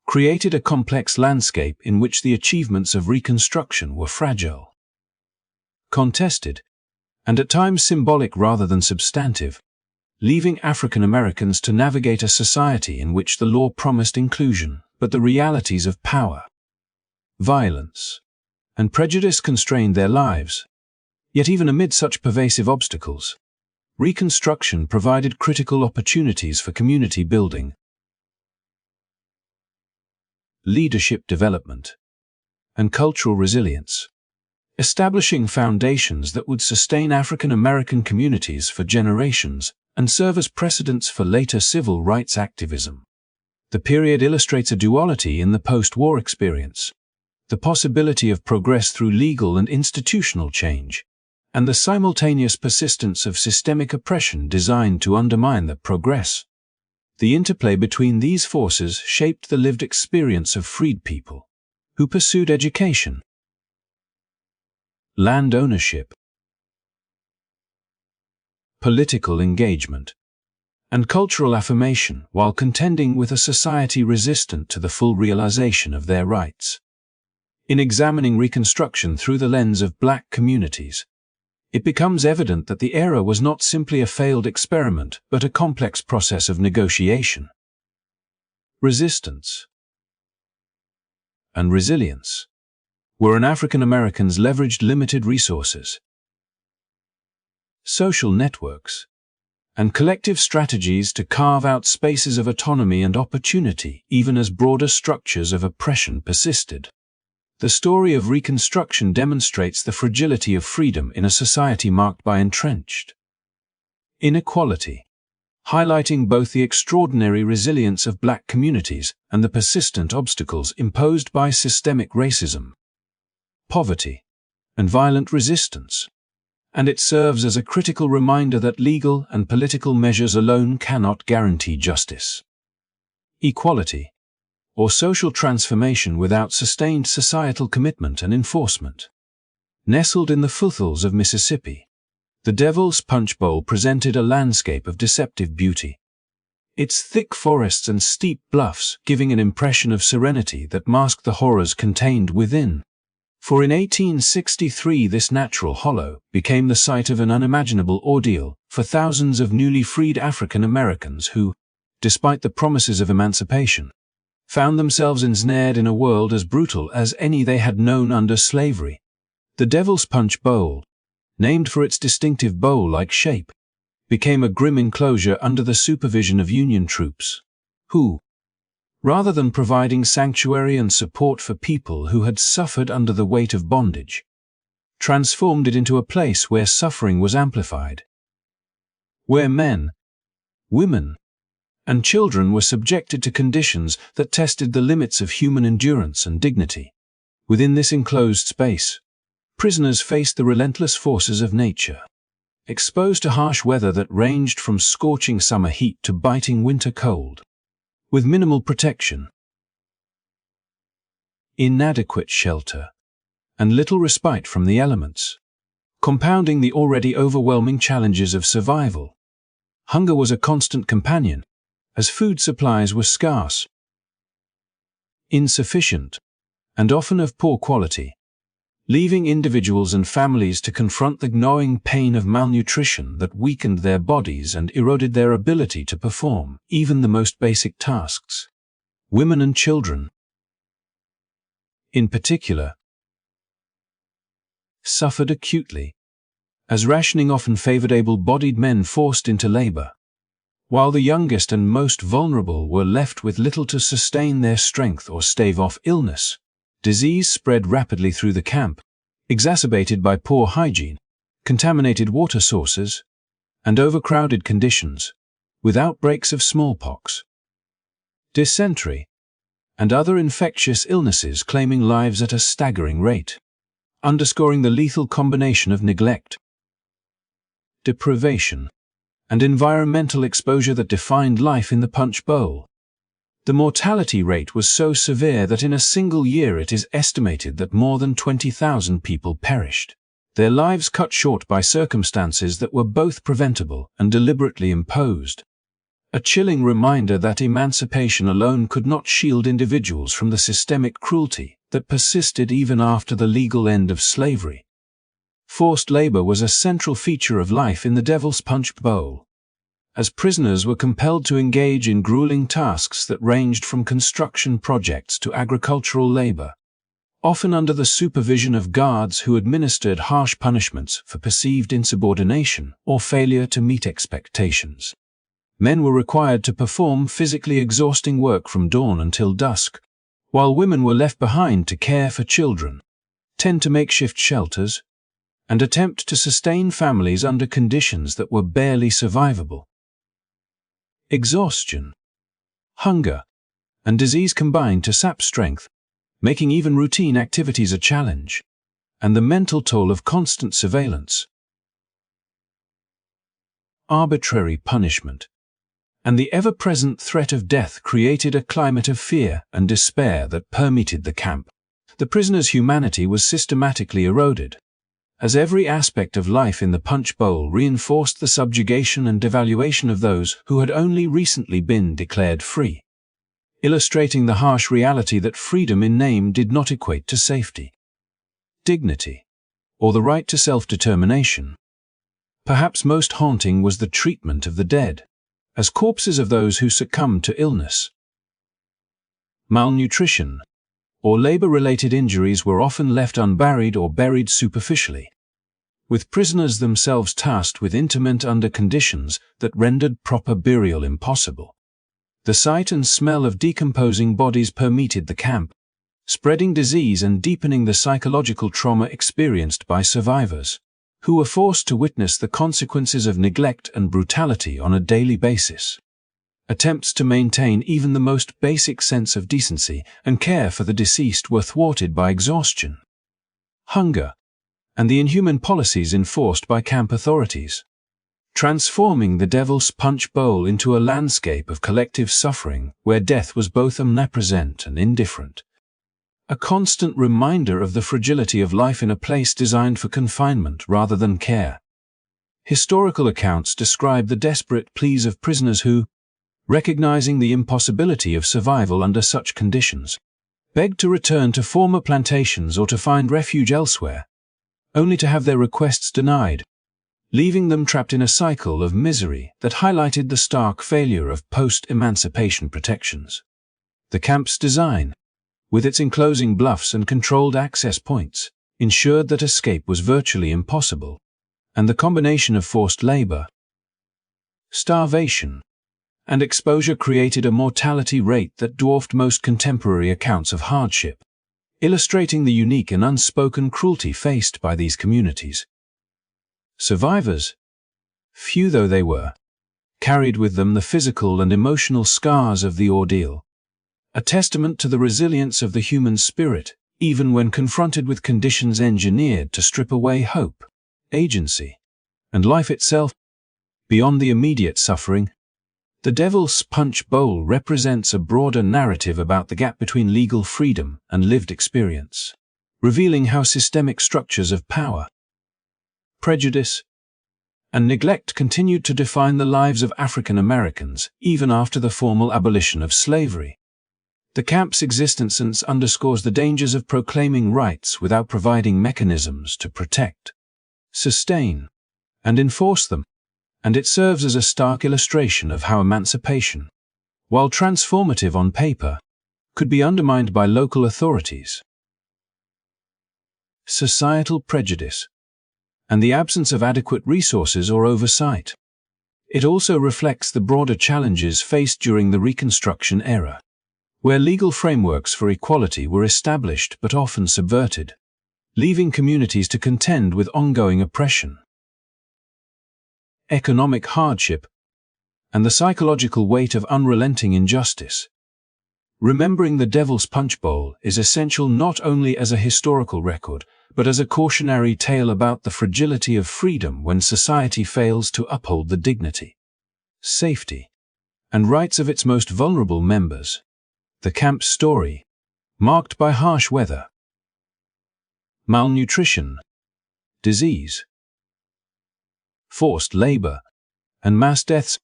created a complex landscape in which the achievements of Reconstruction were fragile, contested, and at times symbolic rather than substantive, leaving African Americans to navigate a society in which the law promised inclusion, but the realities of power, violence, and prejudice constrained their lives. Yet even amid such pervasive obstacles, Reconstruction provided critical opportunities for community building, leadership development, and cultural resilience, establishing foundations that would sustain African American communities for generations and serve as precedents for later civil rights activism. The period illustrates a duality in the post-war experience: the possibility of progress through legal and institutional change, and the simultaneous persistence of systemic oppression designed to undermine that progress. The interplay between these forces shaped the lived experience of freed people who pursued education, land ownership, political engagement, and cultural affirmation while contending with a society resistant to the full realization of their rights. In examining Reconstruction through the lens of Black communities, it becomes evident that the era was not simply a failed experiment but a complex process of negotiation, resistance, and resilience, wherein African Americans leveraged limited resources, social networks, and collective strategies to carve out spaces of autonomy and opportunity even as broader structures of oppression persisted. The story of Reconstruction demonstrates the fragility of freedom in a society marked by entrenched inequality, highlighting both the extraordinary resilience of Black communities and the persistent obstacles imposed by systemic racism, poverty, and violent resistance. And it serves as a critical reminder that legal and political measures alone cannot guarantee justice, equality, or social transformation without sustained societal commitment and enforcement. Nestled in the foothills of Mississippi, the Devil's Punch Bowl presented a landscape of deceptive beauty, its thick forests and steep bluffs giving an impression of serenity that masked the horrors contained within. For in 1863 this natural hollow became the site of an unimaginable ordeal for thousands of newly freed African Americans who, despite the promises of emancipation, found themselves ensnared in a world as brutal as any they had known under slavery. The Devil's Punch Bowl, named for its distinctive bowl-like shape, became a grim enclosure under the supervision of Union troops, who, rather than providing sanctuary and support for people who had suffered under the weight of bondage, transformed it into a place where suffering was amplified, where men, women, and children were subjected to conditions that tested the limits of human endurance and dignity. Within this enclosed space, prisoners faced the relentless forces of nature, exposed to harsh weather that ranged from scorching summer heat to biting winter cold, with minimal protection, inadequate shelter, and little respite from the elements. Compounding the already overwhelming challenges of survival, hunger was a constant companion, as food supplies were scarce, insufficient, and often of poor quality, leaving individuals and families to confront the gnawing pain of malnutrition that weakened their bodies and eroded their ability to perform even the most basic tasks. Women and children, in particular, suffered acutely, as rationing often favored able-bodied men forced into labor, while the youngest and most vulnerable were left with little to sustain their strength or stave off illness. Disease spread rapidly through the camp, exacerbated by poor hygiene, contaminated water sources, and overcrowded conditions, with outbreaks of smallpox, dysentery, and other infectious illnesses claiming lives at a staggering rate, underscoring the lethal combination of neglect, deprivation, and environmental exposure that defined life in the Punch Bowl. The mortality rate was so severe that in a single year it is estimated that more than 20,000 people perished, their lives cut short by circumstances that were both preventable and deliberately imposed. A chilling reminder that emancipation alone could not shield individuals from the systemic cruelty that persisted even after the legal end of slavery. Forced labor was a central feature of life in the Devil's Punch Bowl, as prisoners were compelled to engage in grueling tasks that ranged from construction projects to agricultural labor, often under the supervision of guards who administered harsh punishments for perceived insubordination or failure to meet expectations. Men were required to perform physically exhausting work from dawn until dusk, while women were left behind to care for children, tend to makeshift shelters, and attempt to sustain families under conditions that were barely survivable. Exhaustion, hunger, and disease combined to sap strength, making even routine activities a challenge, and the mental toll of constant surveillance, arbitrary punishment, and the ever-present threat of death created a climate of fear and despair that permeated the camp. The prisoners' humanity was systematically eroded, as every aspect of life in the Punch Bowl reinforced the subjugation and devaluation of those who had only recently been declared free, illustrating the harsh reality that freedom in name did not equate to safety, dignity, or the right to self-determination. Perhaps most haunting was the treatment of the dead, as corpses of those who succumbed to illness, malnutrition, or labor-related injuries were often left unburied or buried superficially, with prisoners themselves tasked with interment under conditions that rendered proper burial impossible. The sight and smell of decomposing bodies permeated the camp, spreading disease and deepening the psychological trauma experienced by survivors, who were forced to witness the consequences of neglect and brutality on a daily basis. Attempts to maintain even the most basic sense of decency and care for the deceased were thwarted by exhaustion, hunger, and the inhuman policies enforced by camp authorities, transforming the Devil's Punch Bowl into a landscape of collective suffering where death was both omnipresent and indifferent, a constant reminder of the fragility of life in a place designed for confinement rather than care. Historical accounts describe the desperate pleas of prisoners who, recognizing the impossibility of survival under such conditions, begged to return to former plantations or to find refuge elsewhere, only to have their requests denied, leaving them trapped in a cycle of misery that highlighted the stark failure of post-emancipation protections. The camp's design, with its enclosing bluffs and controlled access points, ensured that escape was virtually impossible, and the combination of forced labor, starvation, and exposure created a mortality rate that dwarfed most contemporary accounts of hardship, illustrating the unique and unspoken cruelty faced by these communities. Survivors, few though they were, carried with them the physical and emotional scars of the ordeal, a testament to the resilience of the human spirit, even when confronted with conditions engineered to strip away hope, agency, and life itself. Beyond the immediate suffering, the Devil's Punch Bowl represents a broader narrative about the gap between legal freedom and lived experience, revealing how systemic structures of power, prejudice, and neglect continued to define the lives of African Americans even after the formal abolition of slavery. The camp's existence underscores the dangers of proclaiming rights without providing mechanisms to protect, sustain, and enforce them, and it serves as a stark illustration of how emancipation, while transformative on paper, could be undermined by local authorities. Societal prejudice, and the absence of adequate resources or oversight. It also reflects the broader challenges faced during the Reconstruction era, where legal frameworks for equality were established but often subverted, leaving communities to contend with ongoing oppression. Economic hardship, and the psychological weight of unrelenting injustice. Remembering the Devil's Punch Bowl is essential not only as a historical record, but as a cautionary tale about the fragility of freedom when society fails to uphold the dignity, safety, and rights of its most vulnerable members. The camp's story, marked by harsh weather, malnutrition, disease, forced labor, and mass deaths,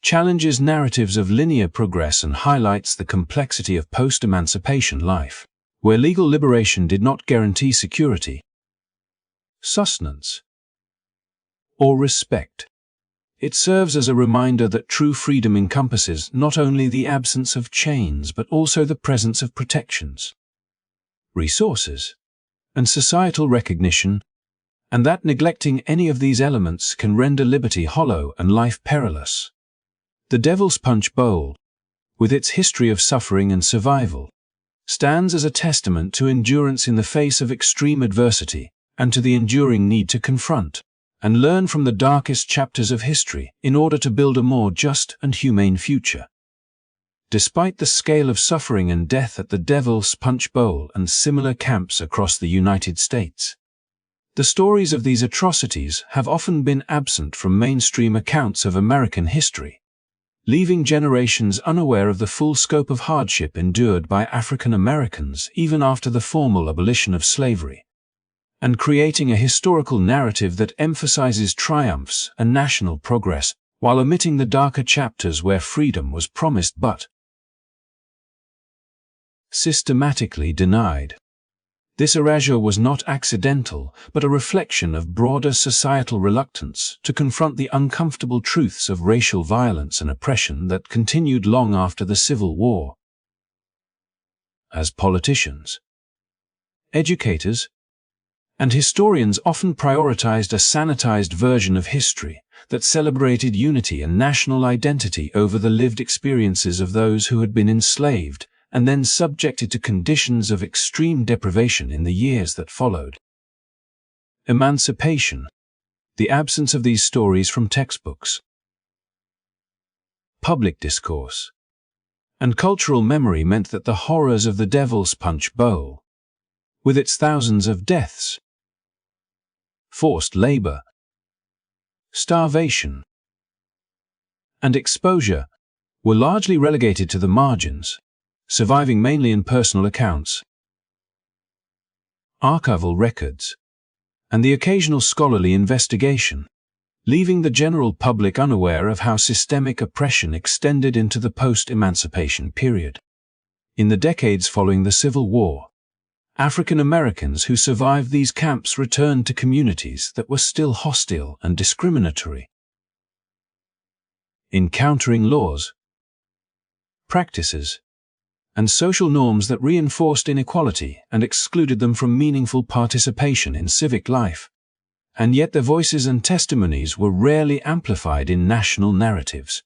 challenges narratives of linear progress and highlights the complexity of post-emancipation life, where legal liberation did not guarantee security, sustenance, or respect. It serves as a reminder that true freedom encompasses not only the absence of chains but also the presence of protections, resources, and societal recognition, and that neglecting any of these elements can render liberty hollow and life perilous. The Devil's Punch Bowl, with its history of suffering and survival, stands as a testament to endurance in the face of extreme adversity and to the enduring need to confront and learn from the darkest chapters of history in order to build a more just and humane future. Despite the scale of suffering and death at the Devil's Punch Bowl and similar camps across the United States, the stories of these atrocities have often been absent from mainstream accounts of American history, leaving generations unaware of the full scope of hardship endured by African Americans even after the formal abolition of slavery, and creating a historical narrative that emphasizes triumphs and national progress while omitting the darker chapters where freedom was promised but systematically denied. This erasure was not accidental, but a reflection of broader societal reluctance to confront the uncomfortable truths of racial violence and oppression that continued long after the Civil War. As politicians, educators, and historians often prioritized a sanitized version of history that celebrated unity and national identity over the lived experiences of those who had been enslaved and then subjected to conditions of extreme deprivation in the years that followed. Emancipation, the absence of these stories from textbooks, public discourse, and cultural memory meant that the horrors of the Devil's Punch Bowl, with its thousands of deaths, forced labor, starvation, and exposure, were largely relegated to the margins, surviving mainly in personal accounts, archival records, and the occasional scholarly investigation, leaving the general public unaware of how systemic oppression extended into the post-emancipation period. In the decades following the Civil War, African Americans who survived these camps returned to communities that were still hostile and discriminatory, encountering laws, practices, and social norms that reinforced inequality and excluded them from meaningful participation in civic life. And yet their voices and testimonies were rarely amplified in national narratives.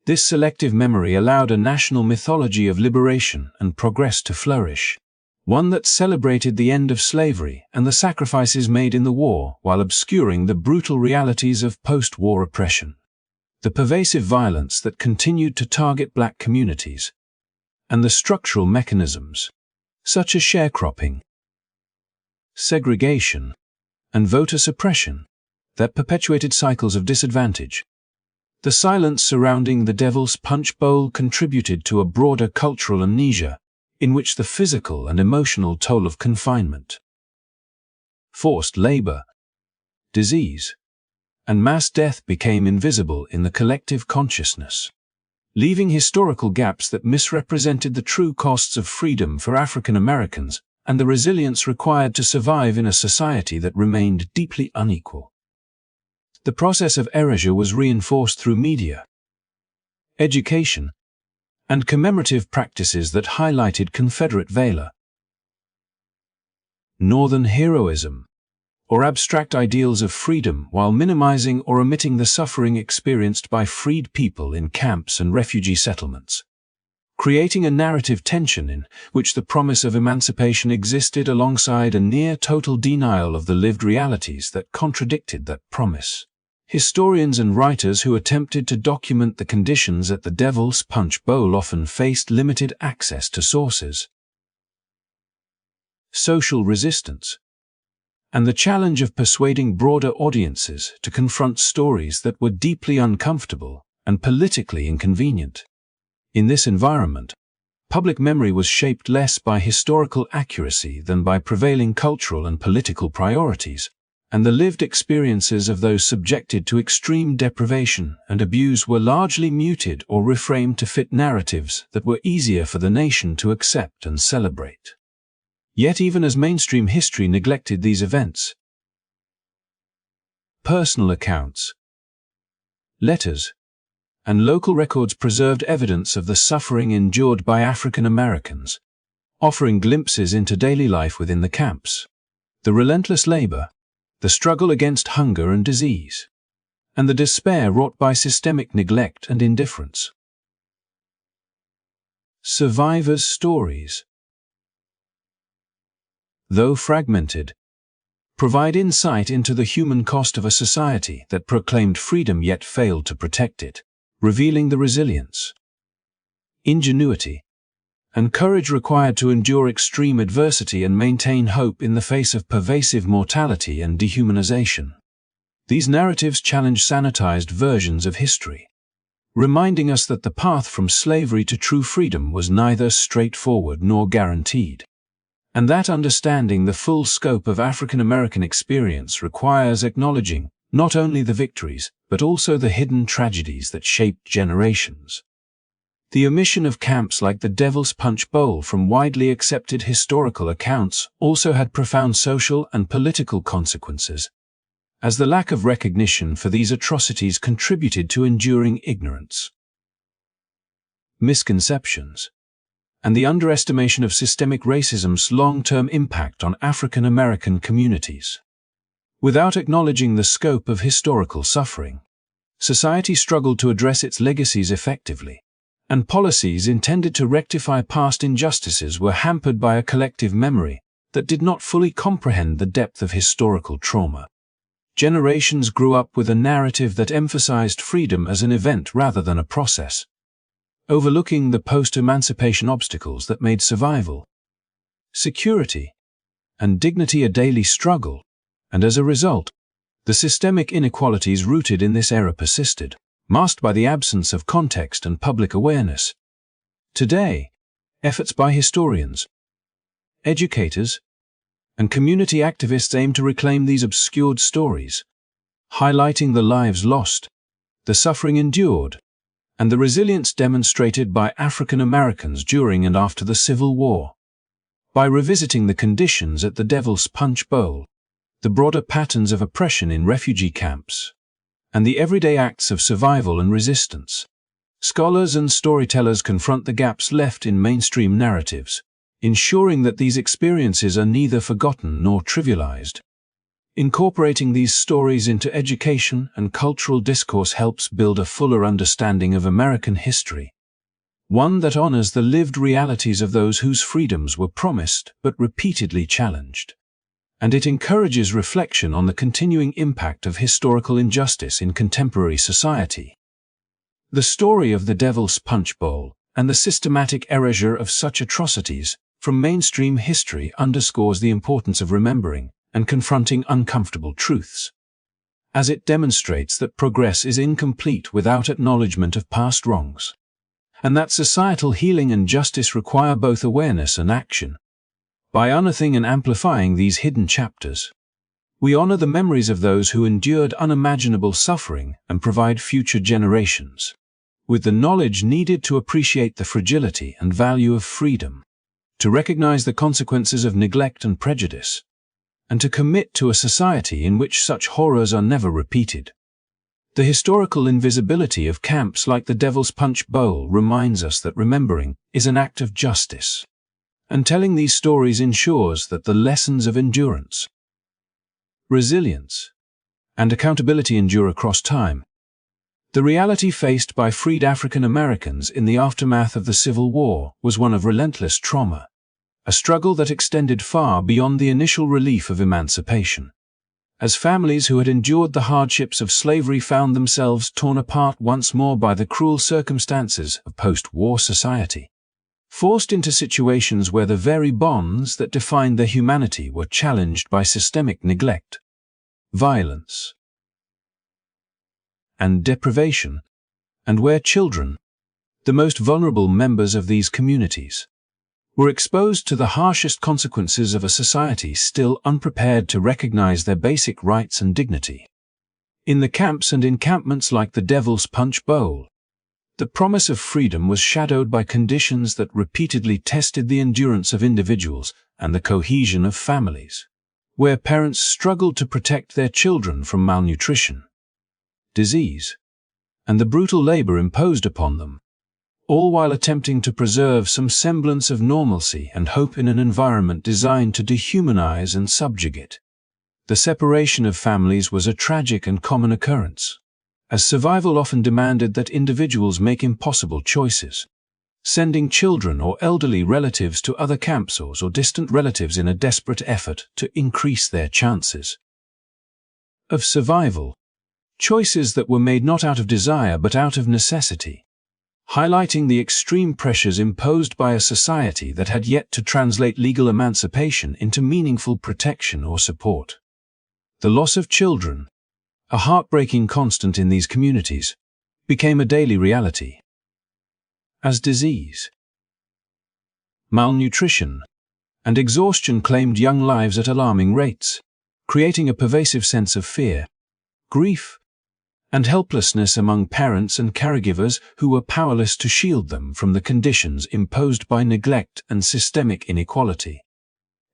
This selective memory allowed a national mythology of liberation and progress to flourish, one that celebrated the end of slavery and the sacrifices made in the war while obscuring the brutal realities of post-war oppression. The pervasive violence that continued to target black communities, and the structural mechanisms, such as sharecropping, segregation, and voter suppression, that perpetuated cycles of disadvantage. The silence surrounding the Devil's Punch Bowl contributed to a broader cultural amnesia, in which the physical and emotional toll of confinement, forced labor, disease, and mass death became invisible in the collective consciousness, leaving historical gaps that misrepresented the true costs of freedom for African Americans and the resilience required to survive in a society that remained deeply unequal. The process of erasure was reinforced through media, education, and commemorative practices that highlighted Confederate valor, Northern heroism, or abstract ideals of freedom while minimizing or omitting the suffering experienced by freed people in camps and refugee settlements, creating a narrative tension in which the promise of emancipation existed alongside a near-total denial of the lived realities that contradicted that promise. Historians and writers who attempted to document the conditions at the Devil's Punch Bowl often faced limited access to sources, social resistance, and the challenge of persuading broader audiences to confront stories that were deeply uncomfortable and politically inconvenient. In this environment, public memory was shaped less by historical accuracy than by prevailing cultural and political priorities, and the lived experiences of those subjected to extreme deprivation and abuse were largely muted or reframed to fit narratives that were easier for the nation to accept and celebrate. Yet even as mainstream history neglected these events, personal accounts, letters, and local records preserved evidence of the suffering endured by African Americans, offering glimpses into daily life within the camps, the relentless labor, the struggle against hunger and disease, and the despair wrought by systemic neglect and indifference. Survivors' stories, though fragmented, provide insight into the human cost of a society that proclaimed freedom yet failed to protect it, revealing the resilience, ingenuity, and courage required to endure extreme adversity and maintain hope in the face of pervasive mortality and dehumanization. These narratives challenge sanitized versions of history, reminding us that the path from slavery to true freedom was neither straightforward nor guaranteed, and that understanding the full scope of African American experience requires acknowledging not only the victories, but also the hidden tragedies that shaped generations. The omission of camps like the Devil's Punch Bowl from widely accepted historical accounts also had profound social and political consequences, as the lack of recognition for these atrocities contributed to enduring ignorance, misconceptions, and the underestimation of systemic racism's long-term impact on African American communities. Without acknowledging the scope of historical suffering, society struggled to address its legacies effectively, and policies intended to rectify past injustices were hampered by a collective memory that did not fully comprehend the depth of historical trauma. Generations grew up with a narrative that emphasized freedom as an event rather than a process, overlooking the post-emancipation obstacles that made survival, security, and dignity a daily struggle, and as a result, the systemic inequalities rooted in this era persisted, masked by the absence of context and public awareness. Today, efforts by historians, educators, and community activists aim to reclaim these obscured stories, highlighting the lives lost, the suffering endured, and the resilience demonstrated by African Americans during and after the Civil War. By revisiting the conditions at the Devil's Punch Bowl, the broader patterns of oppression in refugee camps, and the everyday acts of survival and resistance, scholars and storytellers confront the gaps left in mainstream narratives, ensuring that these experiences are neither forgotten nor trivialized. Incorporating these stories into education and cultural discourse helps build a fuller understanding of American history, one that honors the lived realities of those whose freedoms were promised but repeatedly challenged. And it encourages reflection on the continuing impact of historical injustice in contemporary society. The story of the Devil's Punch Bowl and the systematic erasure of such atrocities from mainstream history underscores the importance of remembering and confronting uncomfortable truths, as it demonstrates that progress is incomplete without acknowledgement of past wrongs, and that societal healing and justice require both awareness and action. By unearthing and amplifying these hidden chapters, we honor the memories of those who endured unimaginable suffering and provide future generations with the knowledge needed to appreciate the fragility and value of freedom, to recognize the consequences of neglect and prejudice, and to commit to a society in which such horrors are never repeated. The historical invisibility of camps like the Devil's Punch Bowl reminds us that remembering is an act of justice, and telling these stories ensures that the lessons of endurance, resilience, and accountability endure across time. The reality faced by freed African Americans in the aftermath of the Civil War was one of relentless trauma, a struggle that extended far beyond the initial relief of emancipation, as families who had endured the hardships of slavery found themselves torn apart once more by the cruel circumstances of post-war society, forced into situations where the very bonds that defined their humanity were challenged by systemic neglect, violence, and deprivation, and where children, the most vulnerable members of these communities, were exposed to the harshest consequences of a society still unprepared to recognize their basic rights and dignity. In the camps and encampments like the Devil's Punch Bowl, the promise of freedom was shadowed by conditions that repeatedly tested the endurance of individuals and the cohesion of families, where parents struggled to protect their children from malnutrition, disease, and the brutal labor imposed upon them, all while attempting to preserve some semblance of normalcy and hope in an environment designed to dehumanize and subjugate. The separation of families was a tragic and common occurrence, as survival often demanded that individuals make impossible choices, sending children or elderly relatives to other camps or distant relatives in a desperate effort to increase their chances of survival. Choices that were made not out of desire but out of necessity, highlighting the extreme pressures imposed by a society that had yet to translate legal emancipation into meaningful protection or support. The loss of children, a heartbreaking constant in these communities, became a daily reality, as disease, malnutrition, and exhaustion claimed young lives at alarming rates, creating a pervasive sense of fear, grief, and helplessness among parents and caregivers who were powerless to shield them from the conditions imposed by neglect and systemic inequality.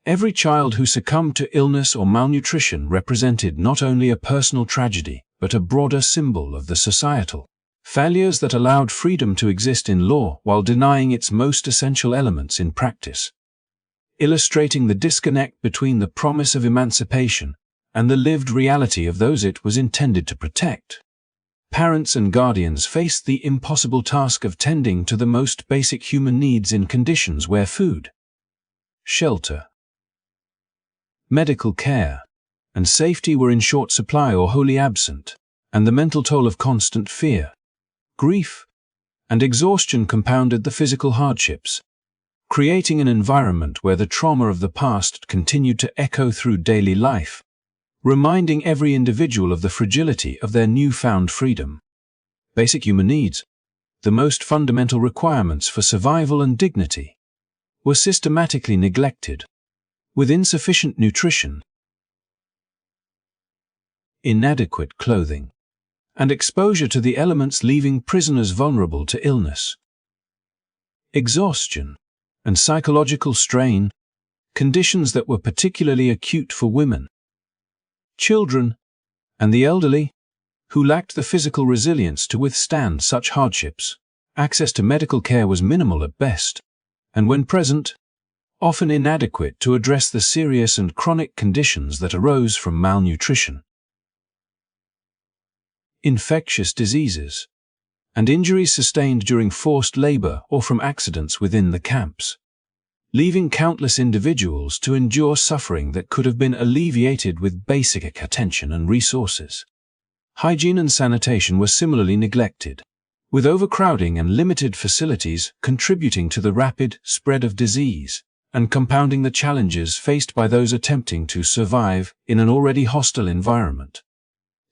Every child who succumbed to illness or malnutrition represented not only a personal tragedy, but a broader symbol of the societal failures that allowed freedom to exist in law while denying its most essential elements in practice, illustrating the disconnect between the promise of emancipation and the lived reality of those it was intended to protect. Parents and guardians faced the impossible task of tending to the most basic human needs in conditions where food, shelter, medical care, and safety were in short supply or wholly absent, and the mental toll of constant fear, grief, and exhaustion compounded the physical hardships, creating an environment where the trauma of the past continued to echo through daily life, reminding every individual of the fragility of their newfound freedom. Basic human needs, the most fundamental requirements for survival and dignity, were systematically neglected, with insufficient nutrition, inadequate clothing, and exposure to the elements leaving prisoners vulnerable to illness, exhaustion, and psychological strain, conditions that were particularly acute for women, children, and the elderly, who lacked the physical resilience to withstand such hardships. Access to medical care was minimal at best, and when present, often inadequate to address the serious and chronic conditions that arose from malnutrition. Infectious diseases and injuries sustained during forced labor or from accidents within the camps, leaving countless individuals to endure suffering that could have been alleviated with basic attention and resources. Hygiene and sanitation were similarly neglected, with overcrowding and limited facilities contributing to the rapid spread of disease and compounding the challenges faced by those attempting to survive in an already hostile environment.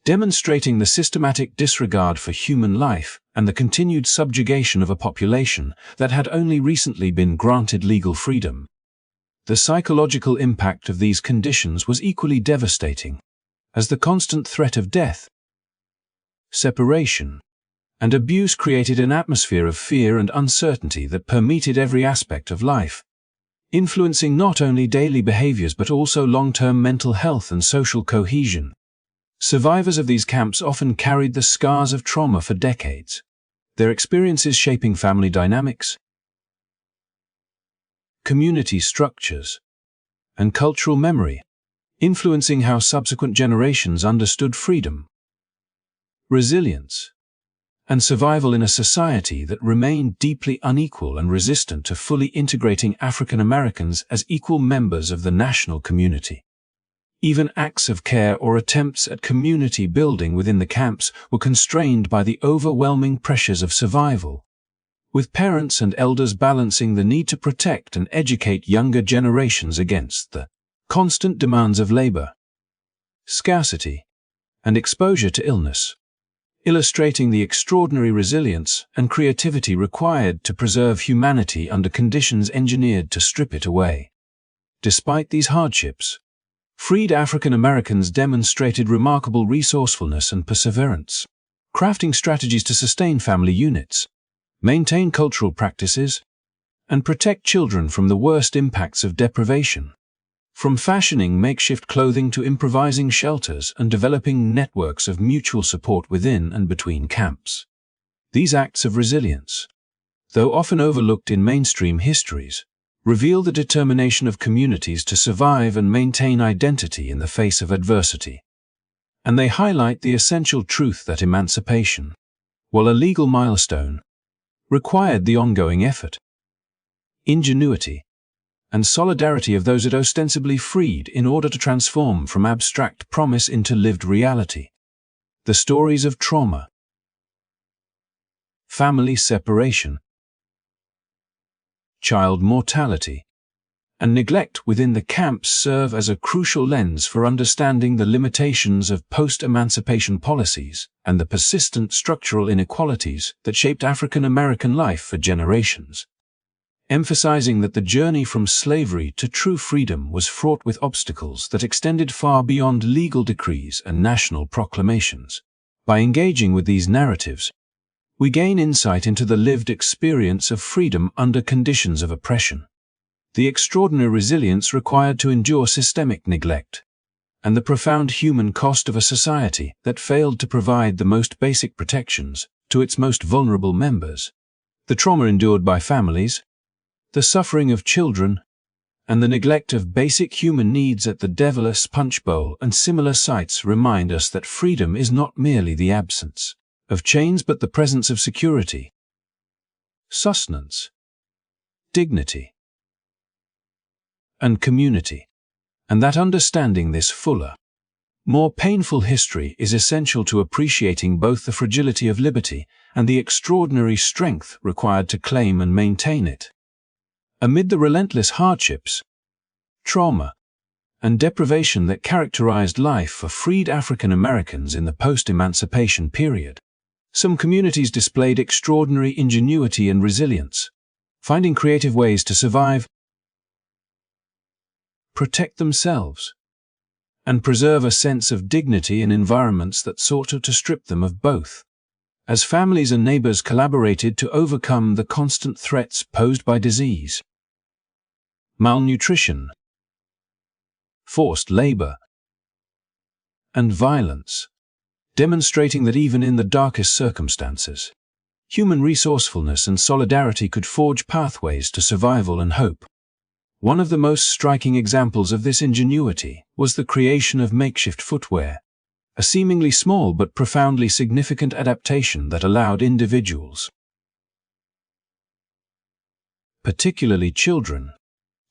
Demonstrating the systematic disregard for human life and the continued subjugation of a population that had only recently been granted legal freedom. The psychological impact of these conditions was equally devastating, as the constant threat of death, separation, and abuse created an atmosphere of fear and uncertainty that permeated every aspect of life, influencing not only daily behaviors but also long-term mental health and social cohesion. Survivors of these camps often carried the scars of trauma for decades, their experiences shaping family dynamics, community structures, and cultural memory, influencing how subsequent generations understood freedom, resilience, and survival in a society that remained deeply unequal and resistant to fully integrating African Americans as equal members of the national community. Even acts of care or attempts at community building within the camps were constrained by the overwhelming pressures of survival, with parents and elders balancing the need to protect and educate younger generations against the constant demands of labor, scarcity, and exposure to illness, illustrating the extraordinary resilience and creativity required to preserve humanity under conditions engineered to strip it away. Despite these hardships, freed African Americans demonstrated remarkable resourcefulness and perseverance, crafting strategies to sustain family units, maintain cultural practices, and protect children from the worst impacts of deprivation. From fashioning makeshift clothing to improvising shelters and developing networks of mutual support within and between camps. These acts of resilience, though often overlooked in mainstream histories, reveal the determination of communities to survive and maintain identity in the face of adversity. And they highlight the essential truth that emancipation, while a legal milestone, required the ongoing effort, ingenuity, and solidarity of those it ostensibly freed in order to transform from abstract promise into lived reality. The stories of trauma, family separation, child mortality, and neglect within the camps serve as a crucial lens for understanding the limitations of post-emancipation policies and the persistent structural inequalities that shaped African American life for generations. Emphasizing that the journey from slavery to true freedom was fraught with obstacles that extended far beyond legal decrees and national proclamations. By engaging with these narratives, we gain insight into the lived experience of freedom under conditions of oppression, the extraordinary resilience required to endure systemic neglect, and the profound human cost of a society that failed to provide the most basic protections to its most vulnerable members. The trauma endured by families, the suffering of children, and the neglect of basic human needs at the Devilish Punch Bowl and similar sites remind us that freedom is not merely the absence of chains but the presence of security, sustenance, dignity, and community, and that understanding this fuller, more painful history is essential to appreciating both the fragility of liberty and the extraordinary strength required to claim and maintain it. Amid the relentless hardships, trauma, and deprivation that characterized life for freed African Americans in the post-emancipation period, some communities displayed extraordinary ingenuity and resilience, finding creative ways to survive, protect themselves, and preserve a sense of dignity in environments that sought to strip them of both. As families and neighbors collaborated to overcome the constant threats posed by disease, malnutrition, forced labor, and violence, demonstrating that even in the darkest circumstances, human resourcefulness and solidarity could forge pathways to survival and hope. One of the most striking examples of this ingenuity was the creation of makeshift footwear, a seemingly small but profoundly significant adaptation that allowed individuals, particularly children,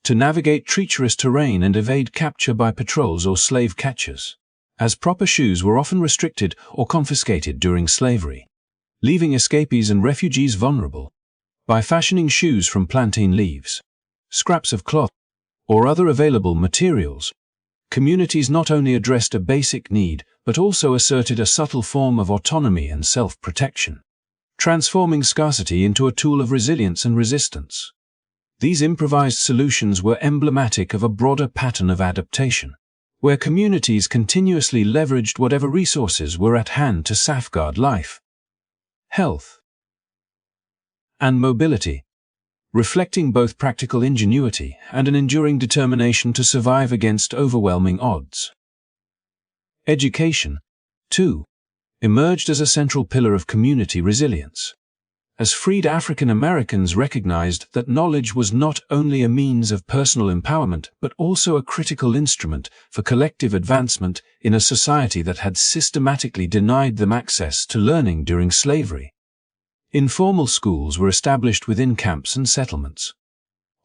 to navigate treacherous terrain and evade capture by patrols or slave catchers, as proper shoes were often restricted or confiscated during slavery, leaving escapees and refugees vulnerable. By fashioning shoes from plantain leaves, scraps of cloth, or other available materials, communities not only addressed a basic need but also asserted a subtle form of autonomy and self-protection, transforming scarcity into a tool of resilience and resistance. These improvised solutions were emblematic of a broader pattern of adaptation, where communities continuously leveraged whatever resources were at hand to safeguard life, health, and mobility, reflecting both practical ingenuity and an enduring determination to survive against overwhelming odds. Education, too, emerged as a central pillar of community resilience, as freed African Americans recognized that knowledge was not only a means of personal empowerment but also a critical instrument for collective advancement in a society that had systematically denied them access to learning during slavery. Informal schools were established within camps and settlements,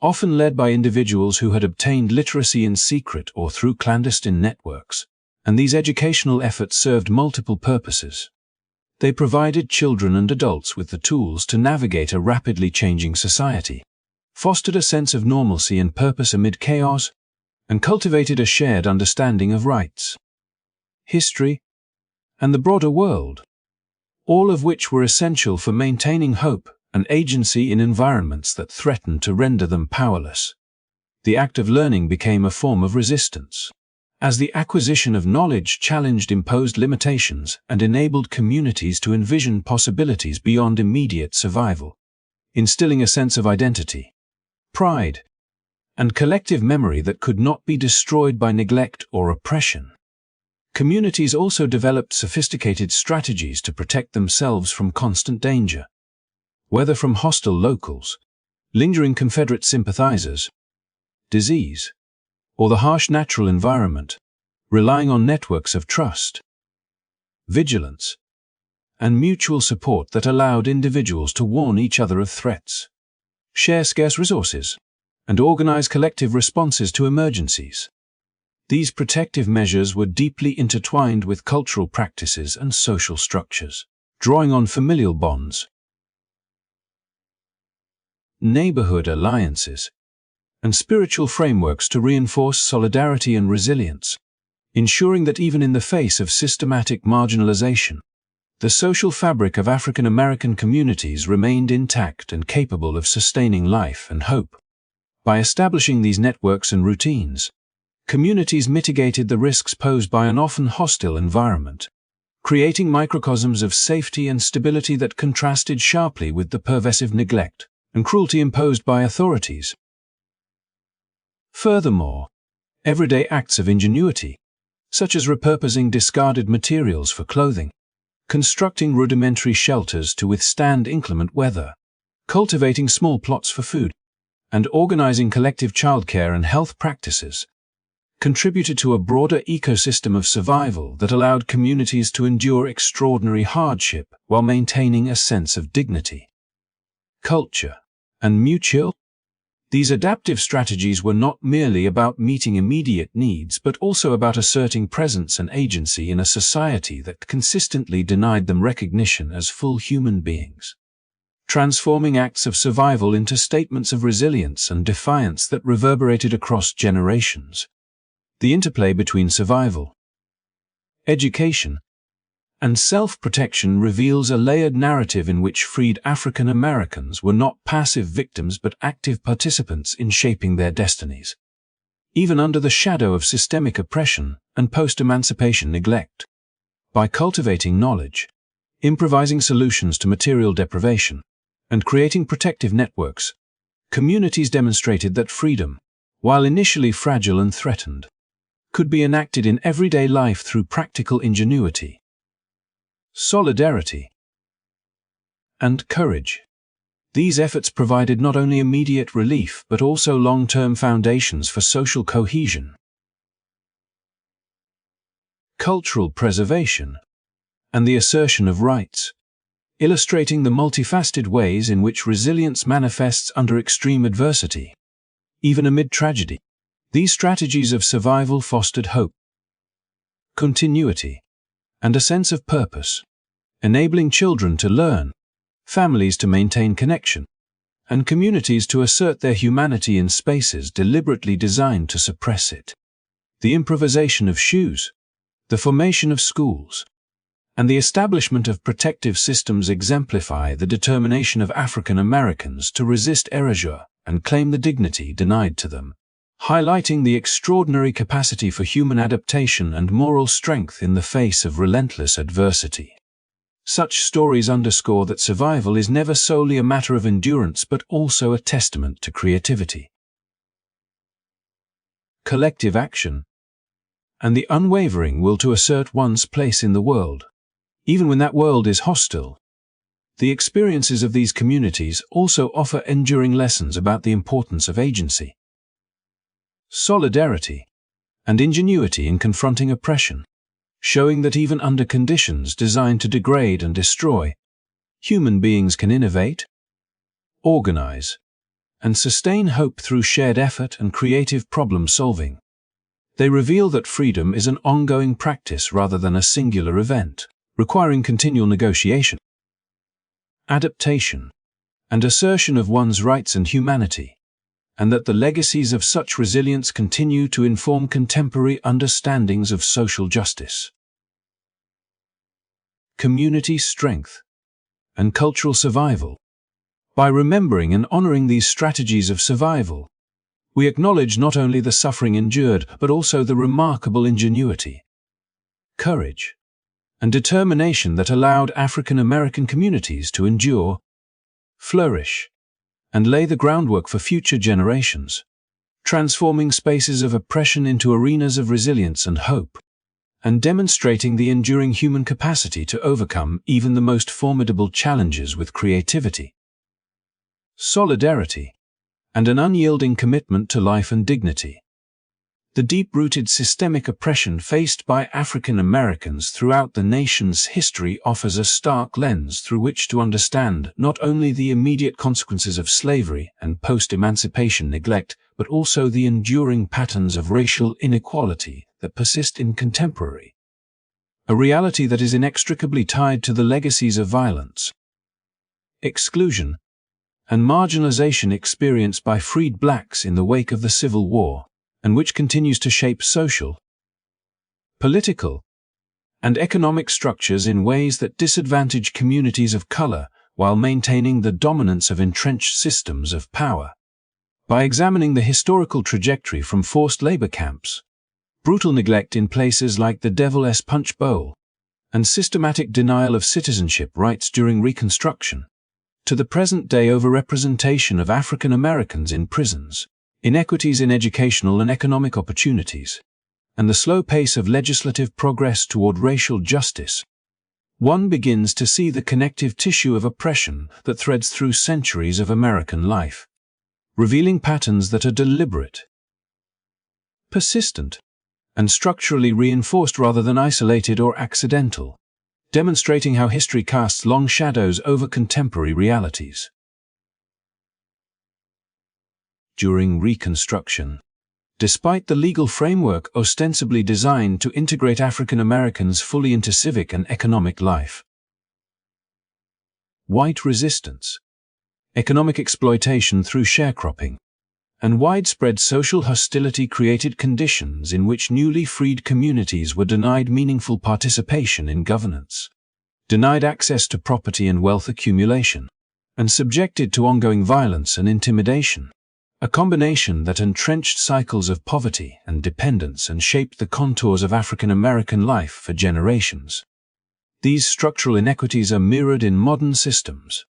often led by individuals who had obtained literacy in secret or through clandestine networks, and these educational efforts served multiple purposes. They provided children and adults with the tools to navigate a rapidly changing society, fostered a sense of normalcy and purpose amid chaos, and cultivated a shared understanding of rights, history, and the broader world, all of which were essential for maintaining hope and agency in environments that threatened to render them powerless. The act of learning became a form of resistance, as the acquisition of knowledge challenged imposed limitations and enabled communities to envision possibilities beyond immediate survival, instilling a sense of identity, pride, and collective memory that could not be destroyed by neglect or oppression. Communities also developed sophisticated strategies to protect themselves from constant danger, whether from hostile locals, lingering Confederate sympathizers, disease, or the harsh natural environment, relying on networks of trust, vigilance, and mutual support that allowed individuals to warn each other of threats, share scarce resources, and organize collective responses to emergencies. These protective measures were deeply intertwined with cultural practices and social structures, drawing on familial bonds, neighborhood alliances, and spiritual frameworks to reinforce solidarity and resilience, ensuring that even in the face of systematic marginalization, the social fabric of African American communities remained intact and capable of sustaining life and hope. By establishing these networks and routines, communities mitigated the risks posed by an often hostile environment, creating microcosms of safety and stability that contrasted sharply with the pervasive neglect and cruelty imposed by authorities. Furthermore, everyday acts of ingenuity, such as repurposing discarded materials for clothing, constructing rudimentary shelters to withstand inclement weather, cultivating small plots for food, and organizing collective childcare and health practices, contributed to a broader ecosystem of survival that allowed communities to endure extraordinary hardship while maintaining a sense of dignity, culture, and mutual. These adaptive strategies were not merely about meeting immediate needs but also about asserting presence and agency in a society that consistently denied them recognition as full human beings, transforming acts of survival into statements of resilience and defiance that reverberated across generations. The interplay between survival, education, and self-protection reveals a layered narrative in which freed African Americans were not passive victims but active participants in shaping their destinies, even under the shadow of systemic oppression and post-emancipation neglect. By cultivating knowledge, improvising solutions to material deprivation, and creating protective networks, communities demonstrated that freedom, while initially fragile and threatened, could be enacted in everyday life through practical ingenuity, solidarity, and courage. These efforts provided not only immediate relief but also long-term foundations for social cohesion. Cultural preservation and the assertion of rights, illustrating the multifaceted ways in which resilience manifests under extreme adversity. Even amid tragedy, these strategies of survival fostered hope, continuity, and a sense of purpose, enabling children to learn, families to maintain connection, and communities to assert their humanity in spaces deliberately designed to suppress it. The improvisation of shoes, the formation of schools, and the establishment of protective systems exemplify the determination of African Americans to resist erasure and claim the dignity denied to them, highlighting the extraordinary capacity for human adaptation and moral strength in the face of relentless adversity. Such stories underscore that survival is never solely a matter of endurance but also a testament to creativity, collective action, and the unwavering will to assert one's place in the world, even when that world is hostile. The experiences of these communities also offer enduring lessons about the importance of agency, solidarity, and ingenuity in confronting oppression, showing that even under conditions designed to degrade and destroy, human beings can innovate, organize, and sustain hope through shared effort and creative problem-solving. They reveal that freedom is an ongoing practice rather than a singular event, requiring continual negotiation, adaptation, and assertion of one's rights and humanity, and that the legacies of such resilience continue to inform contemporary understandings of social justice, community strength, and cultural survival. By remembering and honoring these strategies of survival, we acknowledge not only the suffering endured but also the remarkable ingenuity, courage, and determination that allowed African American communities to endure, flourish, and lay the groundwork for future generations, transforming spaces of oppression into arenas of resilience and hope, and demonstrating the enduring human capacity to overcome even the most formidable challenges with creativity, solidarity, and an unyielding commitment to life and dignity. The deep-rooted systemic oppression faced by African Americans throughout the nation's history offers a stark lens through which to understand not only the immediate consequences of slavery and post-emancipation neglect, but also the enduring patterns of racial inequality that persist in contemporary, a reality that is inextricably tied to the legacies of violence, exclusion, and marginalization experienced by freed blacks in the wake of the Civil War, and which continues to shape social, political, and economic structures in ways that disadvantage communities of color while maintaining the dominance of entrenched systems of power. By examining the historical trajectory from forced labor camps, brutal neglect in places like the Devil's Punch Bowl, and systematic denial of citizenship rights during Reconstruction, to the present-day overrepresentation of African Americans in prisons, inequities in educational and economic opportunities, and the slow pace of legislative progress toward racial justice, one begins to see the connective tissue of oppression that threads through centuries of American life, revealing patterns that are deliberate, persistent, and structurally reinforced rather than isolated or accidental, demonstrating how history casts long shadows over contemporary realities. During Reconstruction, despite the legal framework ostensibly designed to integrate African Americans fully into civic and economic life, white resistance, economic exploitation through sharecropping, and widespread social hostility created conditions in which newly freed communities were denied meaningful participation in governance, denied access to property and wealth accumulation, and subjected to ongoing violence and intimidation, a combination that entrenched cycles of poverty and dependence and shaped the contours of African American life for generations. These structural inequities are mirrored in modern systems,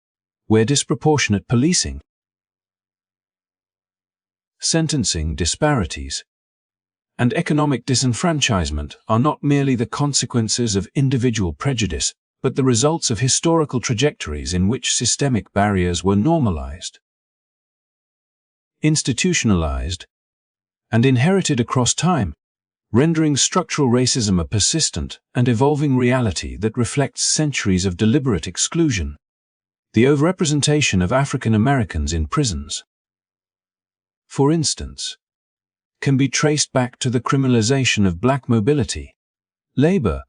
where disproportionate policing, sentencing disparities, and economic disenfranchisement are not merely the consequences of individual prejudice, but the results of historical trajectories in which systemic barriers were normalized, institutionalized, and inherited across time, rendering structural racism a persistent and evolving reality that reflects centuries of deliberate exclusion. The overrepresentation of African Americans in prisons, for instance, can be traced back to the criminalization of black mobility, labor,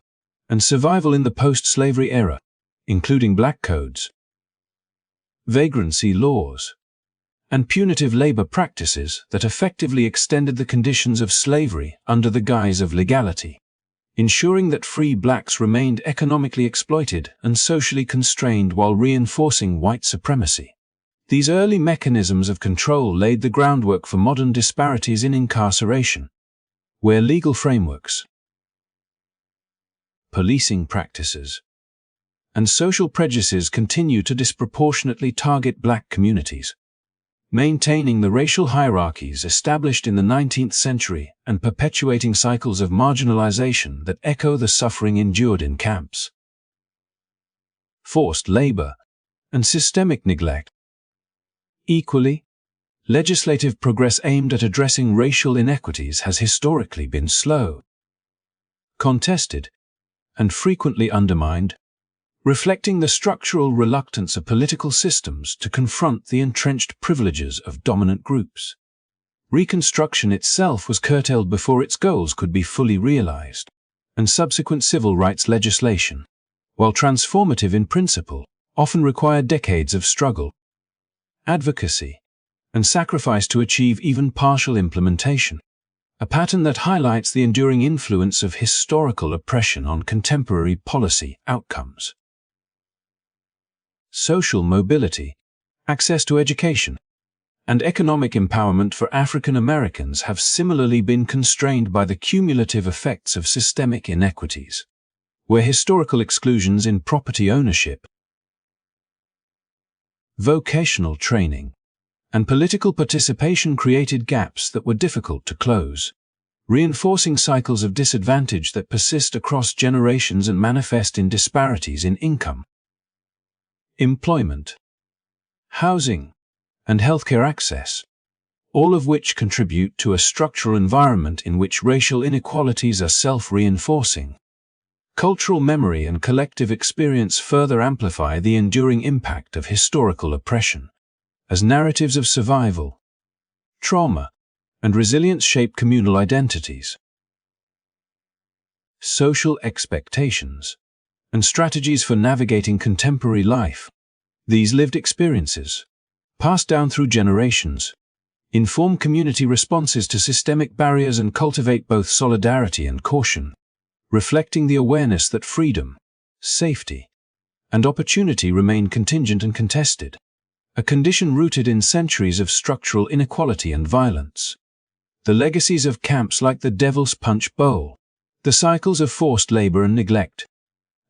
and survival in the post-slavery era, including black codes, vagrancy laws, and punitive labor practices that effectively extended the conditions of slavery under the guise of legality, ensuring that free blacks remained economically exploited and socially constrained while reinforcing white supremacy. These early mechanisms of control laid the groundwork for modern disparities in incarceration, where legal frameworks, policing practices, and social prejudices continue to disproportionately target black communities, maintaining the racial hierarchies established in the 19th century and perpetuating cycles of marginalization that echo the suffering endured in camps. Forced labor and systemic neglect. Equally, legislative progress aimed at addressing racial inequities has historically been slow, contested, and frequently undermined, reflecting the structural reluctance of political systems to confront the entrenched privileges of dominant groups. Reconstruction itself was curtailed before its goals could be fully realized, and subsequent civil rights legislation, while transformative in principle, often required decades of struggle, advocacy, and sacrifice to achieve even partial implementation, a pattern that highlights the enduring influence of historical oppression on contemporary policy outcomes. Social mobility, access to education, and economic empowerment for African Americans have similarly been constrained by the cumulative effects of systemic inequities, where historical exclusions in property ownership, vocational training, and political participation created gaps that were difficult to close, reinforcing cycles of disadvantage that persist across generations and manifest in disparities in income, employment, housing, and healthcare access, all of which contribute to a structural environment in which racial inequalities are self-reinforcing. Cultural memory and collective experience further amplify the enduring impact of historical oppression, as narratives of survival, trauma, and resilience shape communal identities. Social expectations and strategies for navigating contemporary life. These lived experiences, passed down through generations, inform community responses to systemic barriers and cultivate both solidarity and caution, reflecting the awareness that freedom, safety, and opportunity remain contingent and contested, a condition rooted in centuries of structural inequality and violence. The legacies of camps like the Devil's Punch Bowl, the cycles of forced labor and neglect,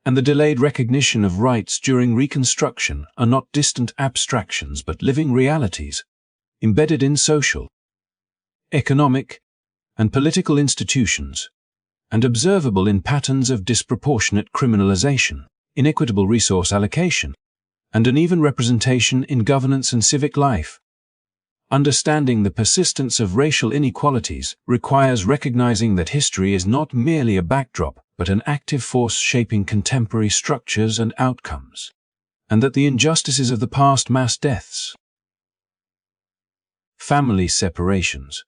and the delayed recognition of rights during Reconstruction are not distant abstractions but living realities, embedded in social, economic, and political institutions, and observable in patterns of disproportionate criminalization, inequitable resource allocation, and uneven representation in governance and civic life. Understanding the persistence of racial inequalities requires recognizing that history is not merely a backdrop, but an active force shaping contemporary structures and outcomes, and that the injustices of the past, mass deaths, family separations,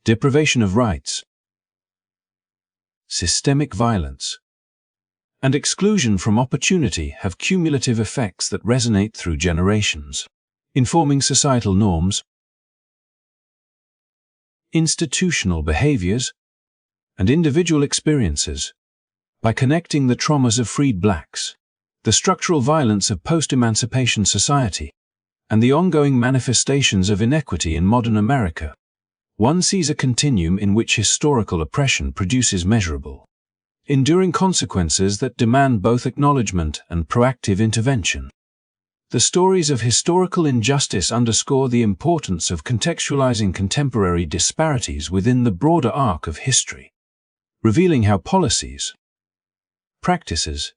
deprivation of rights, systemic violence, and exclusion from opportunity have cumulative effects that resonate through generations, informing societal norms, institutional behaviors, and individual experiences. By connecting the traumas of freed blacks, the structural violence of post-emancipation society, and the ongoing manifestations of inequity in modern America, one sees a continuum in which historical oppression produces measurable, enduring consequences that demand both acknowledgement and proactive intervention. The stories of historical injustice underscore the importance of contextualizing contemporary disparities within the broader arc of history, revealing how policies, practices,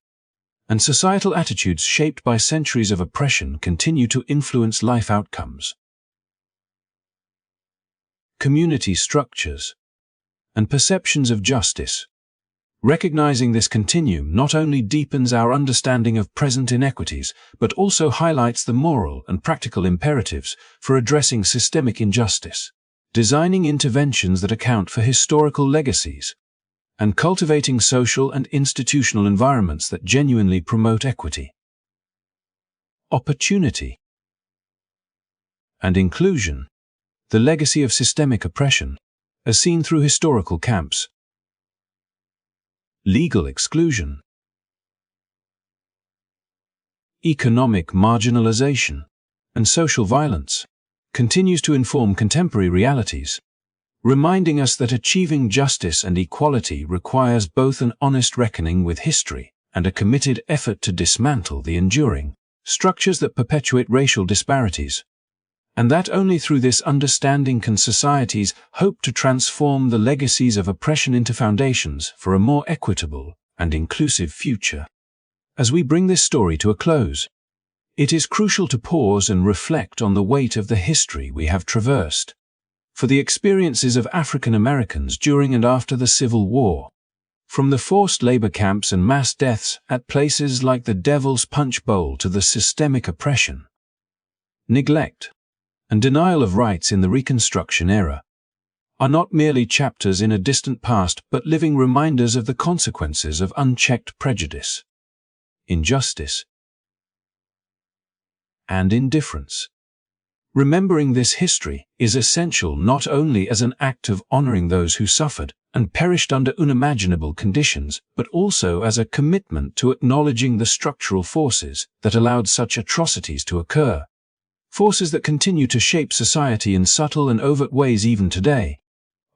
and societal attitudes shaped by centuries of oppression continue to influence life outcomes. Community structures and perceptions of justice. Recognizing this continuum not only deepens our understanding of present inequities, but also highlights the moral and practical imperatives for addressing systemic injustice, designing interventions that account for historical legacies, and cultivating social and institutional environments that genuinely promote equity, opportunity, and inclusion. The legacy of systemic oppression, as seen through historical camps, legal exclusion, economic marginalization, and social violence, continues to inform contemporary realities, reminding us that achieving justice and equality requires both an honest reckoning with history and a committed effort to dismantle the enduring structures that perpetuate racial disparities, and that only through this understanding can societies hope to transform the legacies of oppression into foundations for a more equitable and inclusive future. As we bring this story to a close, it is crucial to pause and reflect on the weight of the history we have traversed. For the experiences of African Americans during and after the Civil War, from the forced labor camps and mass deaths at places like the Devil's Punch Bowl to the systemic oppression, neglect, and denial of rights in the Reconstruction era, are not merely chapters in a distant past but living reminders of the consequences of unchecked prejudice, injustice, and indifference. Remembering this history is essential not only as an act of honoring those who suffered and perished under unimaginable conditions, but also as a commitment to acknowledging the structural forces that allowed such atrocities to occur, forces that continue to shape society in subtle and overt ways even today.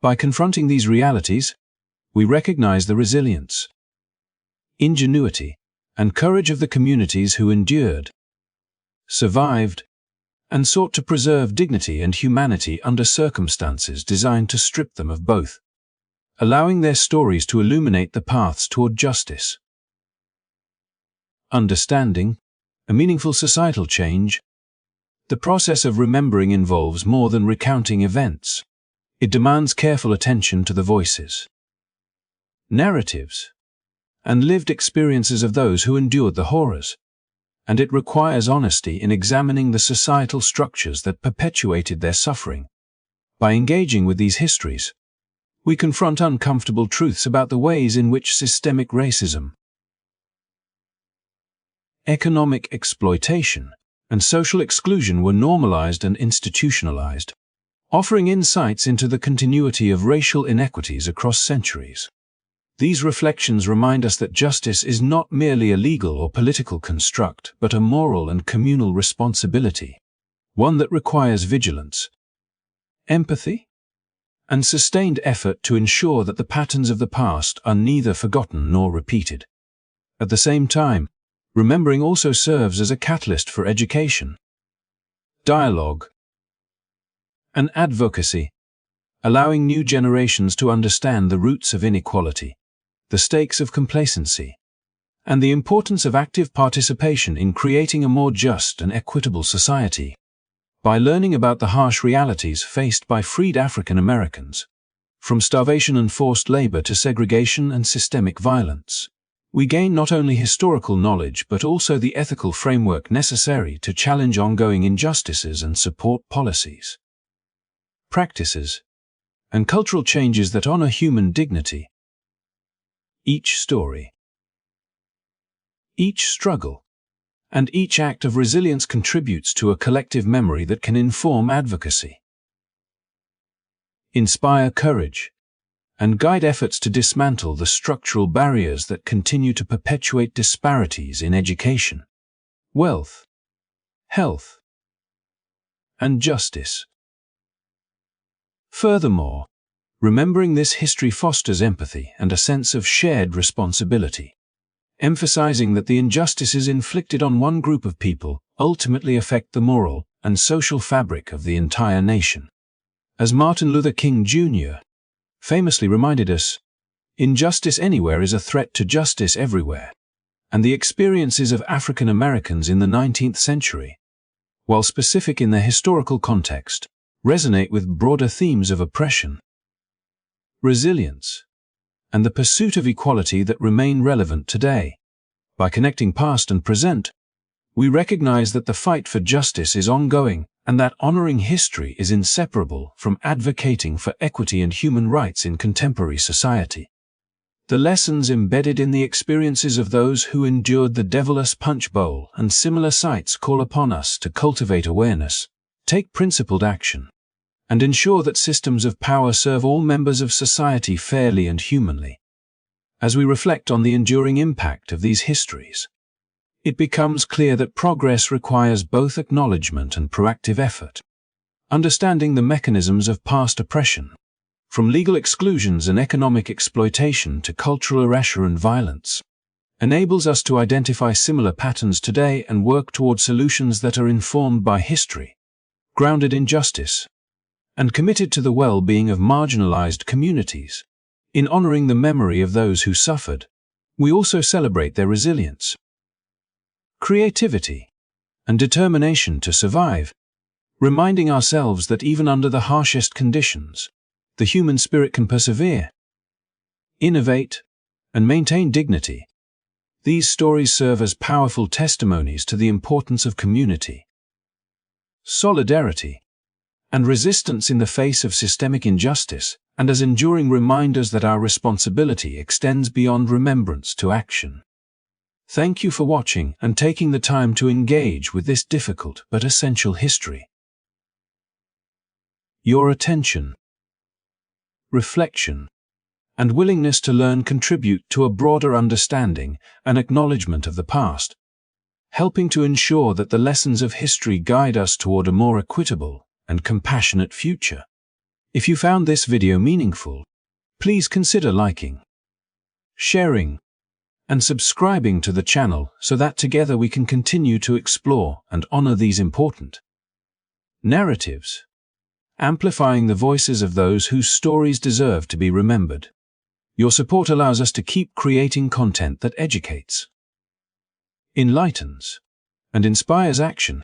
By confronting these realities, we recognize the resilience, ingenuity, and courage of the communities who endured, survived, and sought to preserve dignity and humanity under circumstances designed to strip them of both, allowing their stories to illuminate the paths toward justice. Understanding a meaningful societal change. The process of remembering involves more than recounting events. It demands careful attention to the voices, narratives, and lived experiences of those who endured the horrors, and it requires honesty in examining the societal structures that perpetuated their suffering. By engaging with these histories, we confront uncomfortable truths about the ways in which systemic racism, economic exploitation, and social exclusion were normalized and institutionalized, offering insights into the continuity of racial inequities across centuries. These reflections remind us that justice is not merely a legal or political construct, but a moral and communal responsibility, one that requires vigilance, empathy, and sustained effort to ensure that the patterns of the past are neither forgotten nor repeated. At the same time, remembering also serves as a catalyst for education, dialogue, and advocacy, allowing new generations to understand the roots of inequality, the stakes of complacency, and the importance of active participation in creating a more just and equitable society. By learning about the harsh realities faced by freed African Americans, from starvation and forced labor to segregation and systemic violence, we gain not only historical knowledge but also the ethical framework necessary to challenge ongoing injustices and support policies, practices, and cultural changes that honor human dignity. Each story, each struggle, and each act of resilience contributes to a collective memory that can inform advocacy, inspire courage, and guide efforts to dismantle the structural barriers that continue to perpetuate disparities in education, wealth, health, and justice. Furthermore, remembering this history fosters empathy and a sense of shared responsibility, emphasizing that the injustices inflicted on one group of people ultimately affect the moral and social fabric of the entire nation. As Martin Luther King Jr. famously reminded us, injustice anywhere is a threat to justice everywhere. and the experiences of African Americans in the 19th century, while specific in their historical context, resonate with broader themes of oppression, resilience, and the pursuit of equality that remain relevant today. By connecting past and present, we recognize that the fight for justice is ongoing and that honoring history is inseparable from advocating for equity and human rights in contemporary society. The lessons embedded in the experiences of those who endured the Devil's Punch Bowl and similar sights call upon us to cultivate awareness, take principled action, and ensure that systems of power serve all members of society fairly and humanly. As we reflect on the enduring impact of these histories, it becomes clear that progress requires both acknowledgement and proactive effort. Understanding the mechanisms of past oppression, from legal exclusions and economic exploitation to cultural erasure and violence, enables us to identify similar patterns today and work toward solutions that are informed by history, grounded in justice, and committed to the well-being of marginalized communities. In honoring the memory of those who suffered, we also celebrate their resilience, creativity, and determination to survive, reminding ourselves that even under the harshest conditions, the human spirit can persevere, innovate, and maintain dignity. These stories serve as powerful testimonies to the importance of community, solidarity, and resistance in the face of systemic injustice, and as enduring reminders that our responsibility extends beyond remembrance to action. Thank you for watching and taking the time to engage with this difficult but essential history. Your attention, reflection, and willingness to learn contribute to a broader understanding and acknowledgement of the past, helping to ensure that the lessons of history guide us toward a more equitable and compassionate future. If you found this video meaningful, please consider liking, sharing, and subscribing to the channel so that together we can continue to explore and honor these important narratives, amplifying the voices of those whose stories deserve to be remembered. Your support allows us to keep creating content that educates, enlightens, and inspires action.